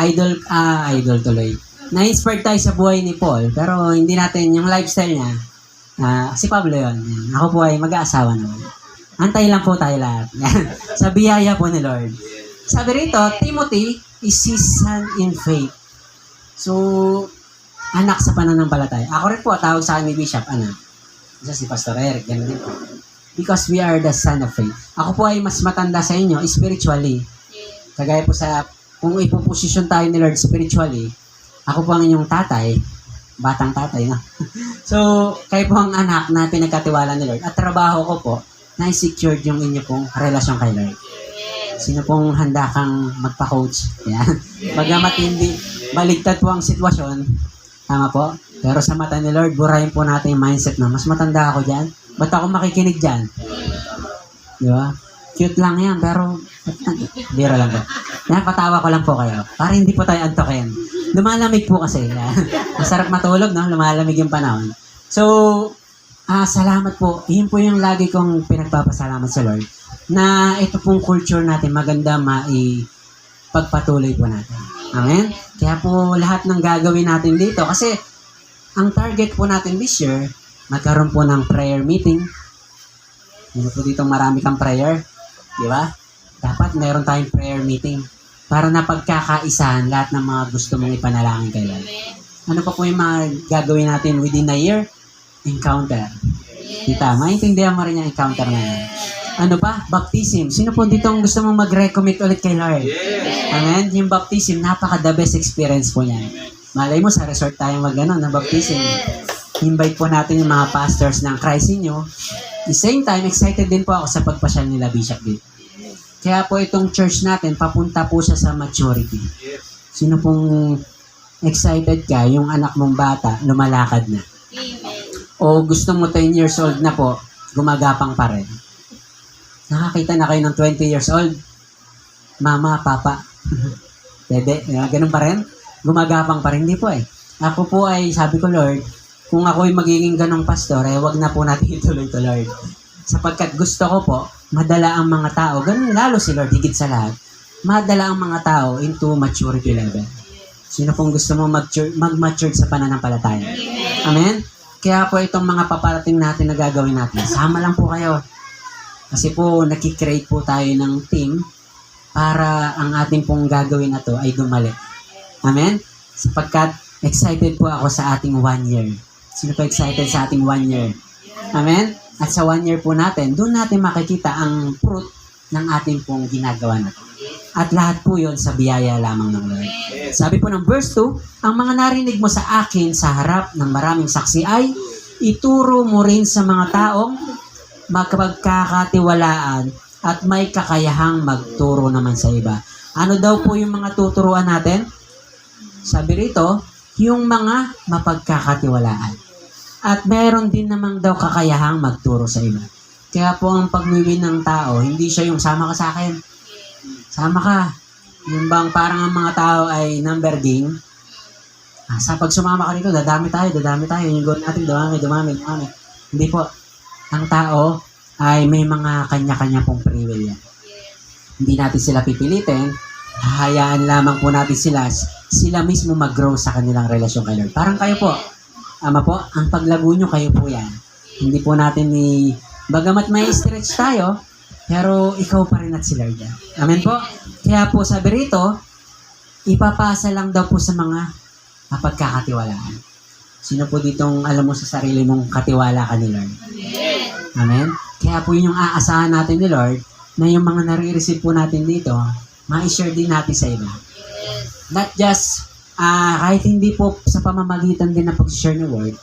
Idol tuloy. Na-inspired tayo sa buhay ni Paul, pero hindi natin yung lifestyle niya. Si Pablo yun. Ako po ay mag-aasawa naman. Antay lang po tayo lahat. Sa biyaya po ni Lord. Sabi rito, Timothy is his son in faith. So, anak sa pananampalataya. Ako rin po, tawag sa akin ni Bishop, anak. Isa si Pastor Eric, ganun din po. Because we are the son of faith. Ako po ay mas matanda sa inyo, spiritually. Kagaya po sa, kung ipoposisyon tayo ni Lord spiritually, ako po ang inyong tatay, batang tatay, no? So, kayo po ang anak na pinagkatiwala ni Lord. At trabaho ko po, na-secured yung inyo pong relasyon kay Lord. Sino pong handa kang magpa-coach? Yan. Bagamat hindi baligtad po ang sitwasyon, tama po? Pero sa mata ni Lord, burahin po natin yung mindset na mas matanda ako dyan. Ba't ako makikinig dyan? Di ba? Cute lang yan, pero biro lang po. Yan, patawa ko lang po kayo. Para hindi po tayo antokin. Lumalamig po kasi. Masarap matulog, no? Lumalamig yung panahon. So, salamat po. Yun po yung lagi kong pinagpapasalamat sa Lord na ito pong culture natin maganda pagpatuloy po natin. Amen? Kaya po lahat ng gagawin natin dito kasi ang target po natin this year, magkaroon po ng prayer meeting. Yun po dito marami kang prayer. Di ba? Dapat meron tayong prayer meeting para na pagkakaisahan lahat ng mga gusto mong ipanalangin kay Lord. Ano pa po yung mga gagawin natin within a year? Encounter. Kita, maintindihan mo rin yung encounter na yan. Ano pa? Baptism. Sino po dito ang gusto mong mag-recommit ulit kay Lord? Amen? Yung baptism, napaka-the best experience po yan. Malay mo, sa resort tayo mag-ano, ng baptism. Invite po natin yung mga pastors ng Christ in You. At the same time, excited din po ako sa pagpasyal nila Bishop dito. Kaya po itong church natin, papunta po siya sa maturity. Sino pong excited ka, yung anak mong bata, lumalakad na? O gusto mo 10 years old na po, gumagapang pa rin? Nakakita na kayo ng 20 years old? Mama, papa. Dede, ganun pa rin? Gumagapang pa rin? Hindi po eh. Ako po ay, sabi ko Lord, kung ako ay magiging ganong pastor, wag na po natin ituloy-tuloy. Sapagkat gusto ko po, madala ang mga tao, ganun lalo si Lord, higit sa lahat, madala ang mga tao into maturity level. Sino pong gusto mo mag-mature sa pananampalataya? Amen? Kaya po itong mga paparating natin na gagawin natin, sama lang po kayo. Kasi po, nakikreate po tayo ng team para ang ating pong gagawin na to ay gumalik. Amen? Sapagkat excited po ako sa ating 1 year. Sino po excited sa ating 1 year? Amen? At sa 1 year po natin, doon natin makikita ang fruit ng ating pong ginagawa na to. At lahat po yon sa biyaya lamang ng Lord. Sabi po ng verse 2, ang mga narinig mo sa akin sa harap ng maraming saksi ay ituro mo rin sa mga taong magpagkakatiwalaan at may kakayahang magturo naman sa iba. Ano daw po yung mga tuturuan natin? Sabi rito, yung mga mapagkakatiwalaan. At meron din namang daw kakayahang magturo sa iba. Kaya po ang pagwiwin ng tao, hindi siya yung sama ka sa akin. Sama ka. Yung bang parang ang mga tao ay number game. Sa pag sumama ka rito, dadami tayo. Yung goal natin, dumami. Hindi po. Ang tao ay may mga kanya-kanya pong free will yan. Hindi natin sila pipilitin. Hahayaan lamang po natin sila mismo mag-grow sa kanilang relasyon kay Lord. Parang kayo po. Ama po, ang paglago nyo, kayo po yan. Hindi po natin bagamat may stretch tayo, pero ikaw pa rin at si Lord yan. Amen po? Kaya po sabi rito, ipapasa lang daw po sa mga pagkakatiwalaan. Sino po ditong alam mo sa sarili mong katiwala ka ni Lord? Amen? Kaya po yun yung aasahan natin ni Lord na yung mga nare-receive po natin dito, ma-share din natin sa iba. Not just, kahit hindi po sa pamamagitan din ng pag-share ng word,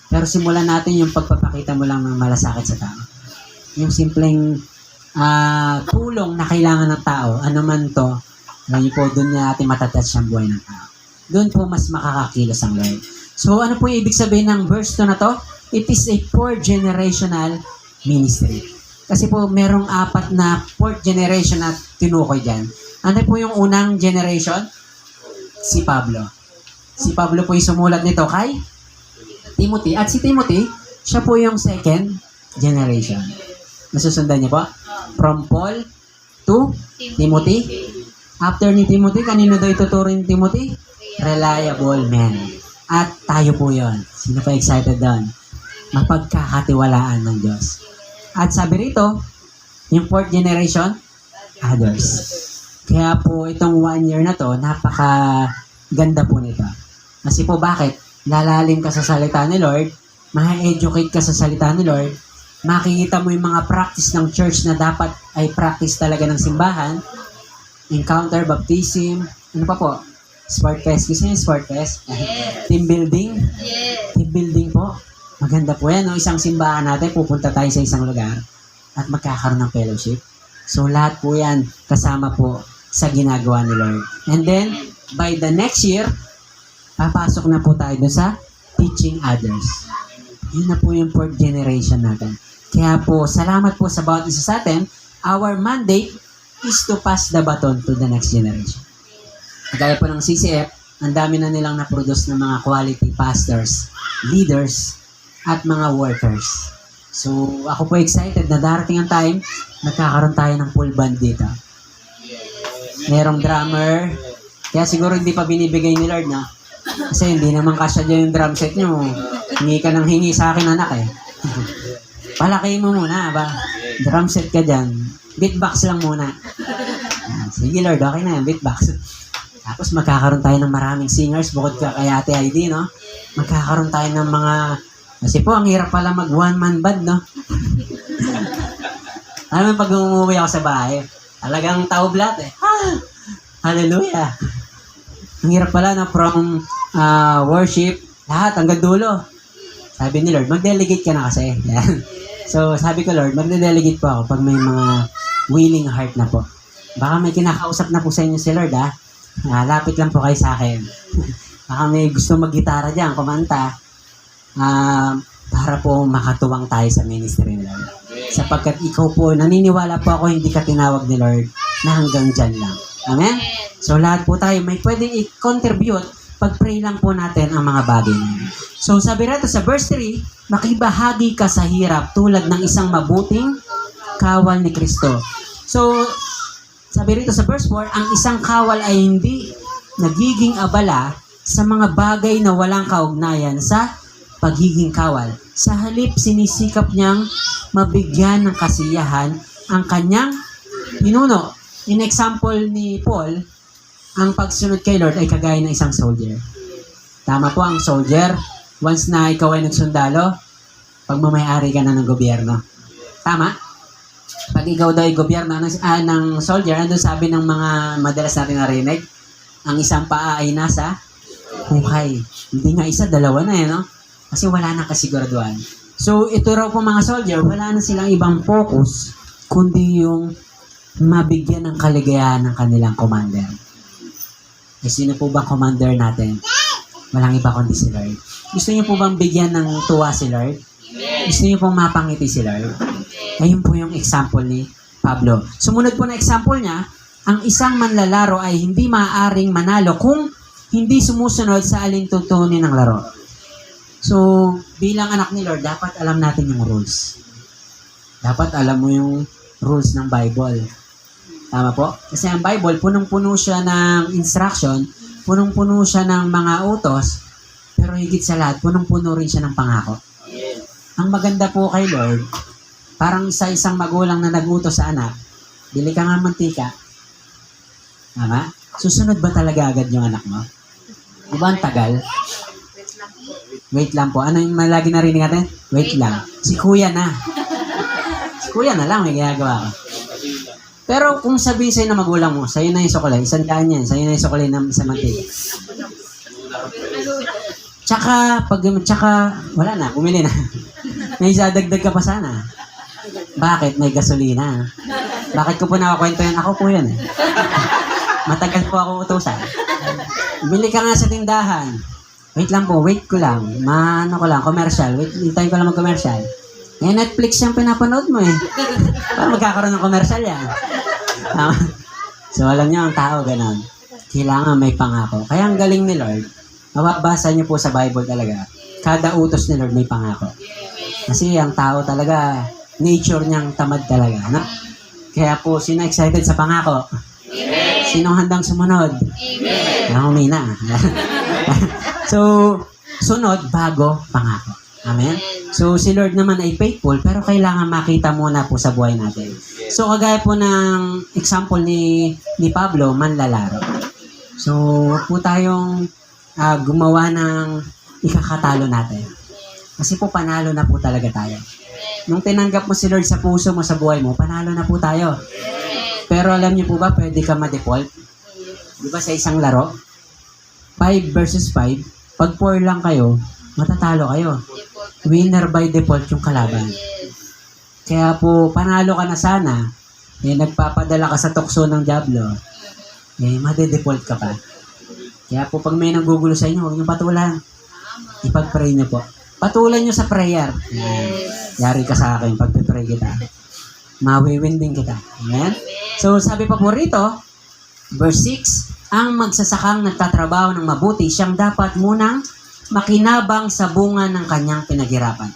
pero simulan natin yung pagpapakita mo lang ng malasakit sa tao. Yung simpleng tulong na kailangan ng tao, ano man to, alam niyo po, doon natin matatouch ang buhay ng tao. Doon po mas makakakilos ang Lord. So, ano po yung ibig sabihin ng verse 2 na to? It is a 4th generational ministry. Kasi po, merong 4 na 4th generation na tinukoy dyan. Ano po yung unang generation? Si Pablo. Si Pablo po yung sumulat nito kay Timothy. At si Timothy, siya po yung 2nd generation. Nasusundan niyo po? From Paul to Timothy. After ni Timothy, kanino daw ituturing Timothy? Reliable man. At tayo po yon. Sino pa excited doon? Mapagkakatiwalaan ng Diyos. At sabi rito, yung 4th generation, others. Kaya po itong 1 year na to, napaka-ganda po nito. Kasi po bakit? Lalalim ka sa salita ni Lord, ma-educate ka sa salita ni Lord, makikita mo yung mga practice ng church na dapat ay practice talaga ng simbahan, encounter, baptism, ano pa po? Sport fest. Gusto niyo yung sport fest? Team building? Team building po. Maganda po yan. No? Isang simbahan natin, pupunta tayo sa isang lugar at magkakaroon ng fellowship. So, lahat po yan kasama po sa ginagawa ni Lord. And then, by the next year, papasok na po tayo doon sa teaching others. Yun na po yung 4th generation natin. Kaya po, salamat po sa bawat isa sa atin. Our mandate is to pass the baton to the next generation. Kagaya po ng CCF, ang dami na nilang na-produce ng mga quality pastors, leaders, at mga workers. So, ako po excited na darating ang time, nagkakaroon tayo ng full band dito. Merong drummer, kaya siguro hindi pa binibigay ni Lord na, kasi hindi naman kasya dyan yung drum set nyo. Hingi ka ng hingi sa akin, anak eh. Palaki mo muna, ba? Drum set ka dyan. Beatbox lang muna. Sige Lord, okay na yan, beatbox. Tapos magkakaroon tayo ng maraming singers bukod ka kay Ate ID, no? Magkakaroon tayo ng mga... Kasi po, ang hirap pala mag one-man band, no? Alam mo, pag umuwi ako sa bahay, talagang taoblat eh. Hallelujah! Ang hirap pala, no? From worship, lahat, hanggang dulo. Sabi ni Lord, mag-delegate ka na kasi. Yan. So, sabi ko, Lord, mag-delegate po ako pag may mga willing heart na po. Baka may kinakausap na po sa inyo si Lord, ha? Lapit lang po kayo sa akin. Baka may gusto mag-gitara dyan, kumanta. Para po makatuwang tayo sa ministry ni Lord. Sapagkat ikaw po, naniniwala po ako, hindi ka tinawag ni Lord na hanggang dyan lang. Amen? So lahat po tayo, may pwedeng i-contribute pag-pray lang po natin ang mga bagay na yun. So sabi rito sa verse 3, makibahagi ka sa hirap tulad ng isang mabuting kawal ni Kristo. So, sabi rito sa verse 4, ang isang kawal ay hindi nagiging abala sa mga bagay na walang kaugnayan sa pagiging kawal. Sa halip, sinisikap niyang mabigyan ng kasiyahan ang kanyang pinuno. In example ni Paul, ang pagsunod kay Lord ay kagaya ng isang soldier. Tama po, ang soldier, once na ikaw ay nagsundalo, pagmamayari ka na ng gobyerno. Tama? Pag ikaw daw ay gobyerno ng soldier, andun sabi ng mga madalas natin narinig, ang isang paa ay nasa hukay. Hindi nga isa, dalawa na no? Kasi wala nang kasiguraduhan. So, ito raw po mga soldier, wala na silang ibang focus, kundi yung mabigyan ng kaligayahan ng kanilang commander. Eh, sino po ba commander natin? Walang iba kundi si Lord. Gusto niyo po bang bigyan ng tuwa si Lord? Gusto niyo pong mapangiti si Lord? Ayun po yung example ni Pablo. Sumunod po na example niya, ang isang manlalaro ay hindi maaaring manalo kung hindi sumusunod sa alintutunin ng laro. So, bilang anak ni Lord, dapat alam natin yung rules. Dapat alam mo yung rules ng Bible. Tama po? Kasi ang Bible, punong-puno siya ng instruction, punong-puno siya ng mga utos, pero higit sa lahat, punong-puno rin siya ng pangako. Ang maganda po kay Lord, parang isa-isang magulang na nag-utos sa anak, bili ka nga mantika. Tama? Susunod ba talaga agad yung anak mo? Di ba ang tagal? Wait lang po. Ano yung lagi narinig natin? Wait lang. Si kuya na. Si kuya na lang may ginagawa ko. Pero kung sabihin sa'yo na magulang mo, sa'yo na yung sukulay, 100 yan, sa'yo na yung sukulay ng sa mantika. Tsaka, wala na, bumili na. May dadagdag ka pa sana. Bakit? May gasolina. Bakit ko po nakakwento yan? Ako po yan. Matagal po ako utusan. Bili ka nga sa tindahan. Wait lang po, wait ko lang. Commercial. Wait, hintayin ko lang mag-commercial. Eh, Netflix yung pinapanood mo eh. Para magkakaroon ng commercial yan. So, alam niyo, ang tao ganon. Kailangan may pangako. Kaya ang galing ni Lord, mababasa niyo po sa Bible talaga, kada utos ni Lord may pangako. Kasi ang tao talaga, nature niyang tamad talaga. No? Kaya po, sino excited sa pangako? Sino handang sumunod? Humina. So, sunod bago pangako. Amen? So, si Lord naman ay faithful, pero kailangan makita muna po sa buhay natin. So, kagaya po ng example ni Pablo, manlalaro. So, huwag po tayong gumawa ng ikakatalo natin. Kasi po, panalo na po talaga tayo. Nung tinanggap mo si Lord sa puso mo, sa buhay mo, panalo na po tayo. Pero alam niyo po ba, pwede ka ma-default? Di ba sa isang laro? 5 versus 5, pag 4 lang kayo, matatalo kayo. Winner by default yung kalaban. Kaya po, panalo ka na sana, nagpapadala ka sa tukso ng Diablo, made-default ka pa. Kaya po, pag may nanggugulo sa inyo, huwag niyo patulan. Ipag-pray niyo po. Patulan niyo sa prayer. Yari ka sa akin, pag-pray kita. Mawiwin din kita. Amen? So, sabi pa po rito, verse 6, ang magsasakang nagtatrabaho ng mabuti, siyang dapat munang makinabang sa bunga ng kanyang pinaghirapan.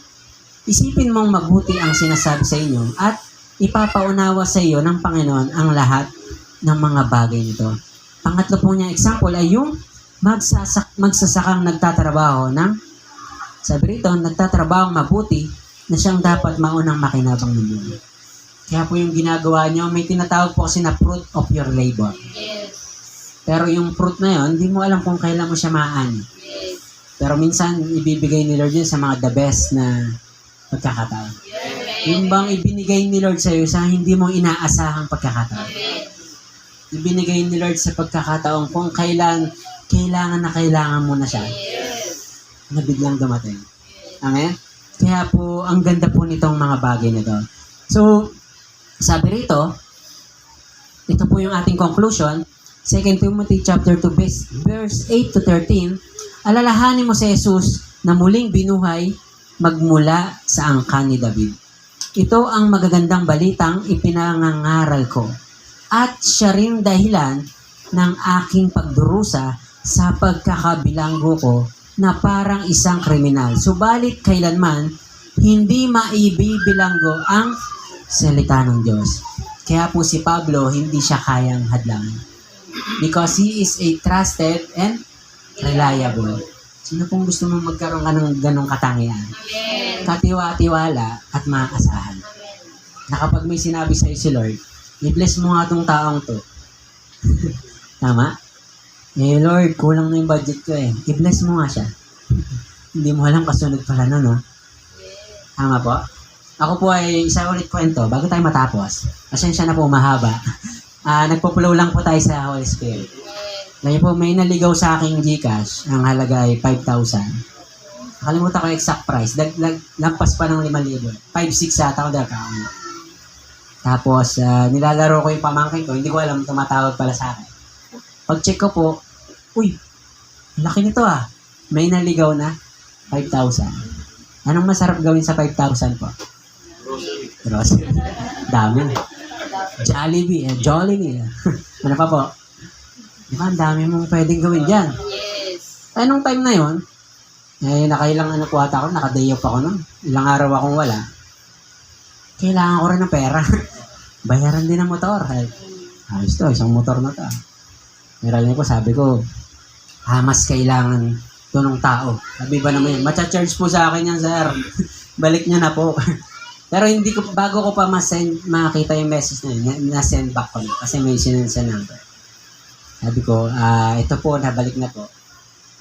Isipin mong mabuti ang sinasabi sa inyo at ipapaunawa sa iyo ng Panginoon ang lahat ng mga bagay nito. Pangatlo po niya example ay yung magsasakang nagtatrabaho ng, sabi rito, nagtatrabaho mabuti na siyang dapat maunang makinabang ng bunga. Kaya po yung ginagawa niyo, may tinatawag po kasi na fruit of your labor. Pero yung fruit na yon, hindi mo alam kung kailan mo siya maaan. Pero minsan, ibibigay ni Lord yun sa mga the best na pagkakataon. Yung bang ibinigay ni Lord sa'yo sa hindi mo inaasahang pagkakataon. Ibinigay ni Lord sa pagkakataon kung kailangan mo na siya. Na biglang dumating. Amen? Kaya po, ang ganda po nitong mga bagay na to. So, sabi rito, ito po yung ating conclusion, 2 Timothy chapter 2, verse 8 to 13, alalahanin mo si Jesus na muling binuhay magmula sa angkan ni David. Ito ang magagandang balitang ipinangangaral ko. At siya rin dahilan ng aking pagdurusa sa pagkakabilanggo ko na parang isang kriminal. Subalit kailanman, hindi maibibilanggo ang salita ng Diyos. Kaya po si Pablo, hindi siya kayang hadlangan. Because he is a trusted and reliable. Sino pong gusto mong magkaroon ka ng ganong katangian? Katiwa-tiwala at maasahan. Na kapag may sinabi sa'yo si Lord, i-bless mo nga itong taong to. Tama? Lord, kulang na yung budget ko eh. I-bless mo nga siya. Hindi mo alam kasunod pala no, no? Tama po? Ako po ay isa ulit kwento bago tayo matapos. Pasensya na po, mahaba. Nagpo-flow lang po tayo sa Holy Spirit. Ngayon po, may naligaw sa aking GCash. Ang halaga ay 5,000. Nakalimutan ko yung exact price. Lampas pa ng 5,000. 5,600 yata ko dahil. Tapos, nilalaro ko yung pamangkin ko. Hindi ko alam, tumatawag pala sa akin. Pag-check ko po, uy, laki nito ah. May naligaw na 5,000. Anong masarap gawin sa 5,000 po? Grocery. Grocery. Dami. Jollibee. Ano pa po? Di ba, ang dami mong pwedeng gawin dyan. Yes. Eh, nung time na yon, nakailang ano po ata ako, naka-day off ako nun. Ilang araw akong wala. Kailangan ko rin ng pera. Bayaran din ng motor. Ayos to, isang motor na to. Meron ko, sabi ko, mas kailangan to ng tao. Sabi ba naman yun, matcha-charge po sa akin yan, sir. Balik niya na po. Pero hindi ko, bago ko pa makita yung message na yun, na-send back ko na, kasi may sinend sa number. Sabi ko, ito po, nabalik na po.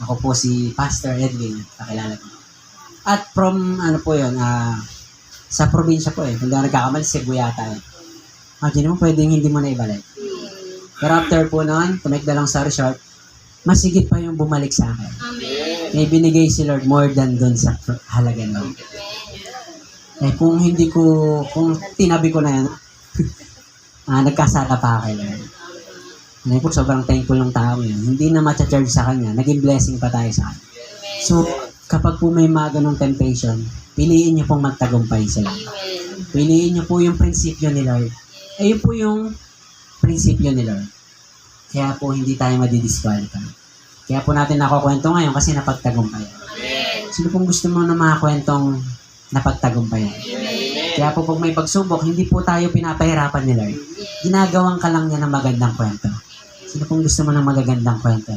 Ako po si Pastor Edwin, kakilala ko. At from, ano po yun, sa probinsya po kung di ako nagkakamali, Cebu yata Imagine mo, pwedeng hindi mo na ibalik. Pero after po noon, to make the long story short, masigit pa yung bumalik sa akin. Amen. May binigay si Lord more than dun sa halaga nun. Kung tinabi ko na yan, nagkasala pa kay Lord. Po, sobrang thankful ng tao yun. Hindi na matcha-charge sa kanya, naging blessing pa tayo sa kanya. So, kapag po may mga ganong temptation, piliin niyo pong magtagumpay sila. Piliin niyo po yung prinsipyo ni Lord. Ayun po yung prinsipyo ni Lord. Kaya po hindi tayo madidisqualify. Kaya po natin nakukwento ngayon kasi napagtagumpay. Sino pong gusto mo ng mga kwentong napagtagumpay? Kaya po pag may pagsubok, hindi po tayo pinapahirapan ni Lord. Ginagawang ka lang niya ng magandang kwento. Sino pong gusto mo ng magagandang kwento?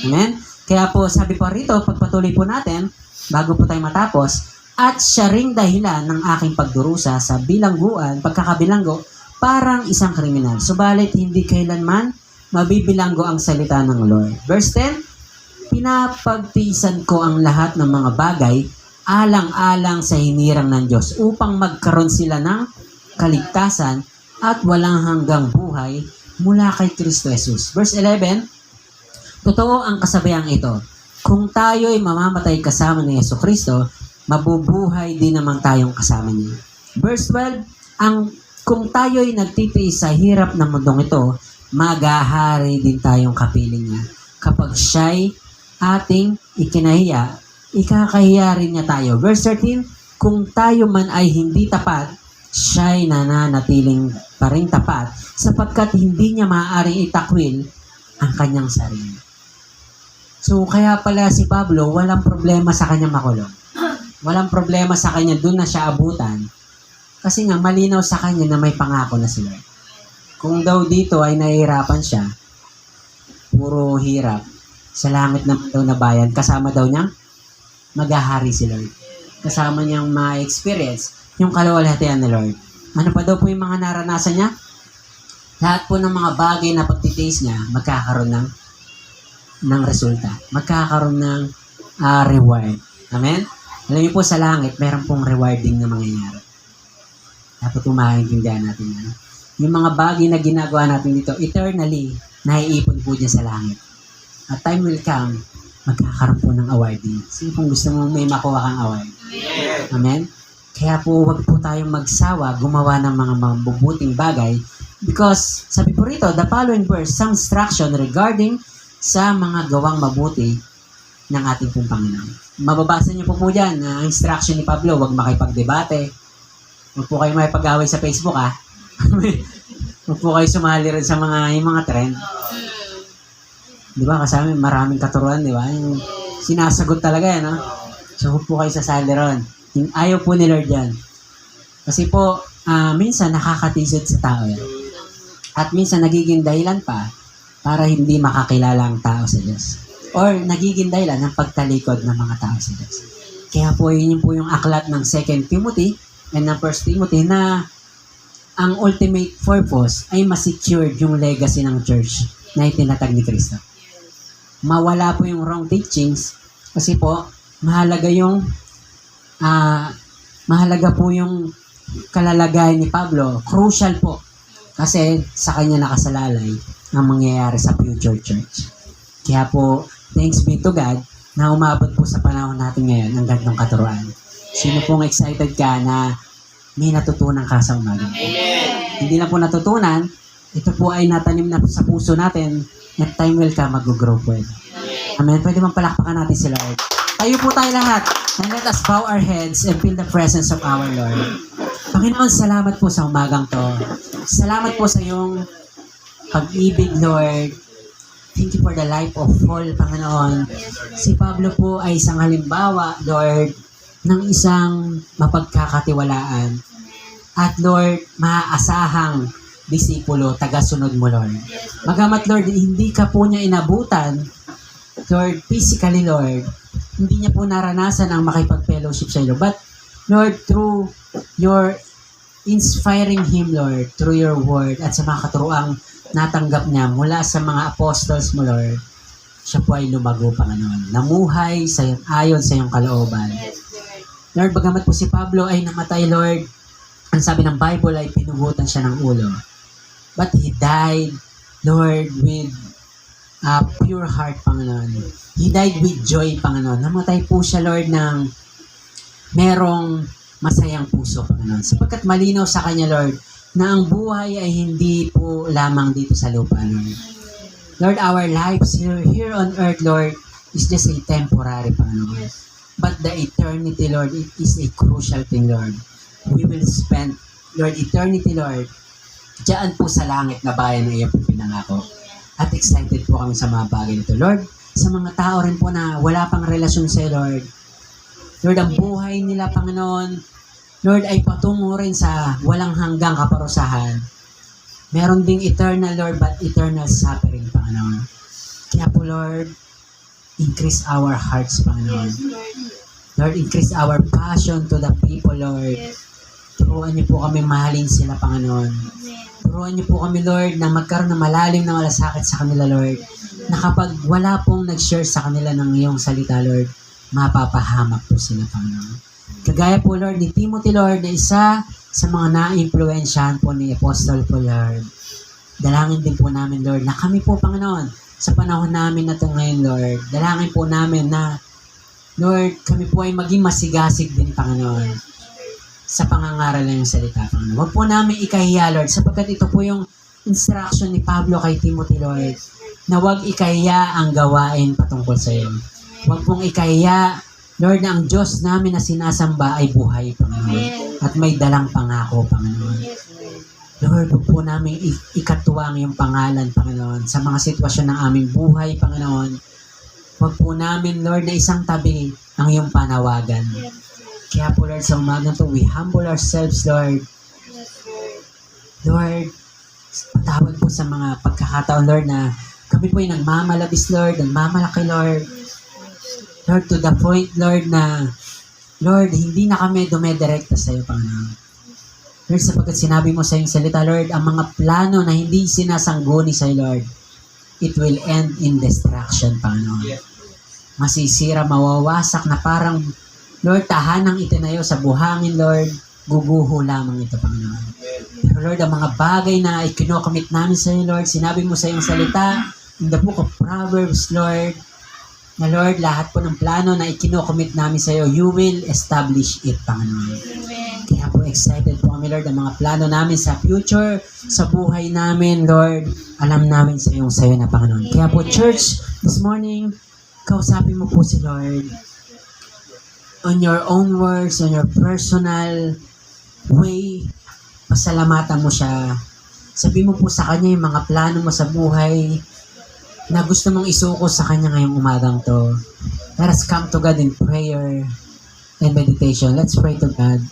Amen? Kaya po sabi po rito, pagpatuloy po natin, bago po tayo matapos, at siya ring dahilan ng aking pagdurusa sa bilangguan, pagkakabilanggo, parang isang kriminal. Subalit hindi kailanman mabibilanggo ang salita ng Lord. Verse 10, pinapagtiisan ko ang lahat ng mga bagay alang-alang sa hinirang ng Diyos upang magkaroon sila ng kaligtasan at walang hanggang buhay mula kay Kristo Jesus. Verse 11, totoo ang kasabayang ito. Kung tayo'y mamamatay kasama ni Yesu Kristo, mabubuhay din naman tayong kasama niya. Verse 12, kung tayo'y nagtitiis sa hirap ng mundong ito, maghahari din tayong kapiling niya. Kapag siya'y ating ikinahiya, ikakahiya rin niya tayo. Verse 13, kung tayo man ay hindi tapat, siya'y nananatiling pa rin tapat sapagkat hindi niya maaaring itakwil ang kanyang sarili. So, kaya pala si Pablo, walang problema sa kanyang makulong. Walang problema sa kanya, doon na siya abutan. Kasi nga, malinaw sa kanya na may pangako na si Lord. Kung daw dito ay nahihirapan siya, puro hirap, sa langit na daw na bayan, kasama daw niyang maghahari si Lord. Kasama niyang ma-experience yung kaluwalhatian ni Lord. Ano pa daw po yung mga naranasan niya? Lahat po ng mga bagay na pagtitaste niya, magkakaroon ng resulta. Magkakaroon ng reward. Amen? Alam niyo po sa langit, meron pong rewarding na mangyayari. Dapat maintindihan natin yan. Yung mga bagay na ginagawa natin dito, eternally, naiipon po dyan sa langit. At time will come, magkakaroon po ng awarding. Sino pong gusto mo may makuha kang award? Amen? Kaya po, wag po tayong magsawa, gumawa ng mga mabubuting bagay. Because, sabi po rito, the following verse, some instruction regarding sa mga gawang mabuti ng ating pong Panginoon. Mababasa niyo po dyan, ang instruction ni Pablo, wag makipagdebate. Huwag po kayo makipag-away sa Facebook, Huwag po kayo sumali rin sa yung mga trend. Di ba? Kasi maraming katuruan, di ba? Yung sinasagot talaga yan, So, huwag po kayo sasali ron. Ayaw po ni Lord yan. Kasi po, minsan nakakatisod sa tao yan. At minsan nagiging dahilan pa para hindi makakilala ang tao sa Diyos. Or nagiging dahilan ng pagtalikod ng mga tao sa Diyos. Kaya po, yun po yung aklat ng 2 Timothy and ng 1 Timothy na ang ultimate purpose ay ma-secure yung legacy ng church na itinatag ni Kristo. Mawala po yung wrong teachings kasi po mahalaga po yung kalalagayan ni Pablo. Crucial po kasi sa kanya nakasalalay ang mangyayari sa future church. Kaya po, thanks be to God na umabot po sa panahon natin ngayon ang gandang katuruan. Sino pong excited ka na may natutunan ka sa umaga? Hindi na po natutunan, ito po ay natanim na sa puso natin at time will come, mag-grow po ito. Amen. Pwede bang palakpakan natin si Lord? Tayo po tayo lahat. And let us bow our heads and feel the presence of our Lord. Panginoon, salamat po sa umagang to. Salamat po sa iyong pag-ibig, Lord. Thank you for the life of Paul, Panginoon. Si Pablo po ay isang halimbawa, Lord, ng isang mapagkakatiwalaan. At Lord, maaasahang disipulo, tagasunod mo, Lord. Magamat, Lord, hindi ka po niya inabutan, Lord, physically, Lord, hindi niya po naranasan ang makipag-fellowship sa iyo. But, Lord, through your inspiring him, Lord, through your word at sa mga katuruang natanggap niya mula sa mga apostles mo, Lord, siya po ay lumago, Panginoon. Namuhay sa ayon sa iyong kalooban. Lord, bagamat po si Pablo ay namatay, Lord, ang sabi ng Bible ay pinugutan siya ng ulo. But he died, Lord, with a pure heart, Panginoon. He died with joy, Panginoon. Namatay po siya, Lord, ng merong masayang puso, Panginoon. Sapagkat malinaw sa kanya, Lord, na ang buhay ay hindi po lamang dito sa lupa, Lord. Lord, our lives here on earth, Lord, is just a temporary, Panginoon. But the eternity, Lord, it is a crucial thing, Lord. We will spend, Lord, eternity, Lord, diyan po sa langit na bayan na iyo po pinangako. At excited po kami sa mga bagay nito. Lord, sa mga tao rin po na wala pang relasyon sa iyo, Lord. Lord, ang buhay nila, Panginoon, Lord, ay patungo rin sa walang hanggang kaparusahan. Meron ding eternal, Lord, but eternal suffering, Panginoon. Kaya po, Lord, increase our hearts, Panginoon. Lord, increase our passion to the people, Lord. Turuan niyo po kami mahalin sila, Panginoon. Turuan niyo po kami, Lord, na magkaroon ng malalim na malasakit sa kanila, Lord. Na kapag wala pong nag-share sa kanila ng iyong salita, Lord, mapapahamak po sila, Panginoon. Kagaya po, Lord, ni Timothy, Lord, na isa sa mga na-influensyahan po ni Apostle po, Lord. Dalangin din po namin, Lord, na kami po, Panginoon, sa panahon namin na ito ngayon, Lord, dalangin po namin na, Lord, kami po ay maging masigasig din, Panginoon, sa pangangaral ng salita, Panginoon. Huwag po namin ikahiya, Lord, sapagkat ito po yung instruction ni Pablo kay Timothy, Lord, na huwag ikahiya ang gawain patungkol sa iyo. Huwag pong ikahiya, Lord, na ang Diyos namin na sinasamba ay buhay, Panginoon, at may dalang pangako, Panginoon. Lord, huwag po namin ikatuwa ang iyong pangalan, Panginoon, sa mga sitwasyon ng aming buhay, Panginoon. Huwag po namin, Lord, na isang tabi ang iyong panawagan. Kaya po, Lord, sa umagang to, we humble ourselves, Lord. Lord, patawad po sa mga pagkakataon, Lord, na kami po ay nagmamalabis, Lord, nagmamalaki, Lord. Lord, to the point, Lord, na, Lord, hindi na kami dumedirekta sa iyo, Panginoon. Lord, sapagkat sinabi mo sa iyong salita, Lord, ang mga plano na hindi sinasangguni sa iyo, Lord, it will end in destruction, Panginoon. Masisira, mawawasak na parang, Lord, tahanang itinayo sa buhangin, Lord, guguho lamang ito, Panginoon. Pero Lord, ang mga bagay na ikinocommit namin sa iyo, Lord, sinabi mo sa iyong salita, in the book of Proverbs, Lord, na Lord, lahat po ng plano na ikinocommit namin sa iyo, you will establish it, Panginoon. Kaya po excited po kami, Lord, ang mga plano namin sa future, sa buhay namin, Lord, alam namin sa iyo na, Panginoon. Kaya po, church, this morning, kausapin mo po si Lord on your own words, on your personal way, pasalamatan mo siya. Sabi mo po sa kanya yung mga plano mo sa buhay na gusto mong isuko sa kanya ngayong umagang to. Let us come to God in prayer and meditation. Let's pray to God.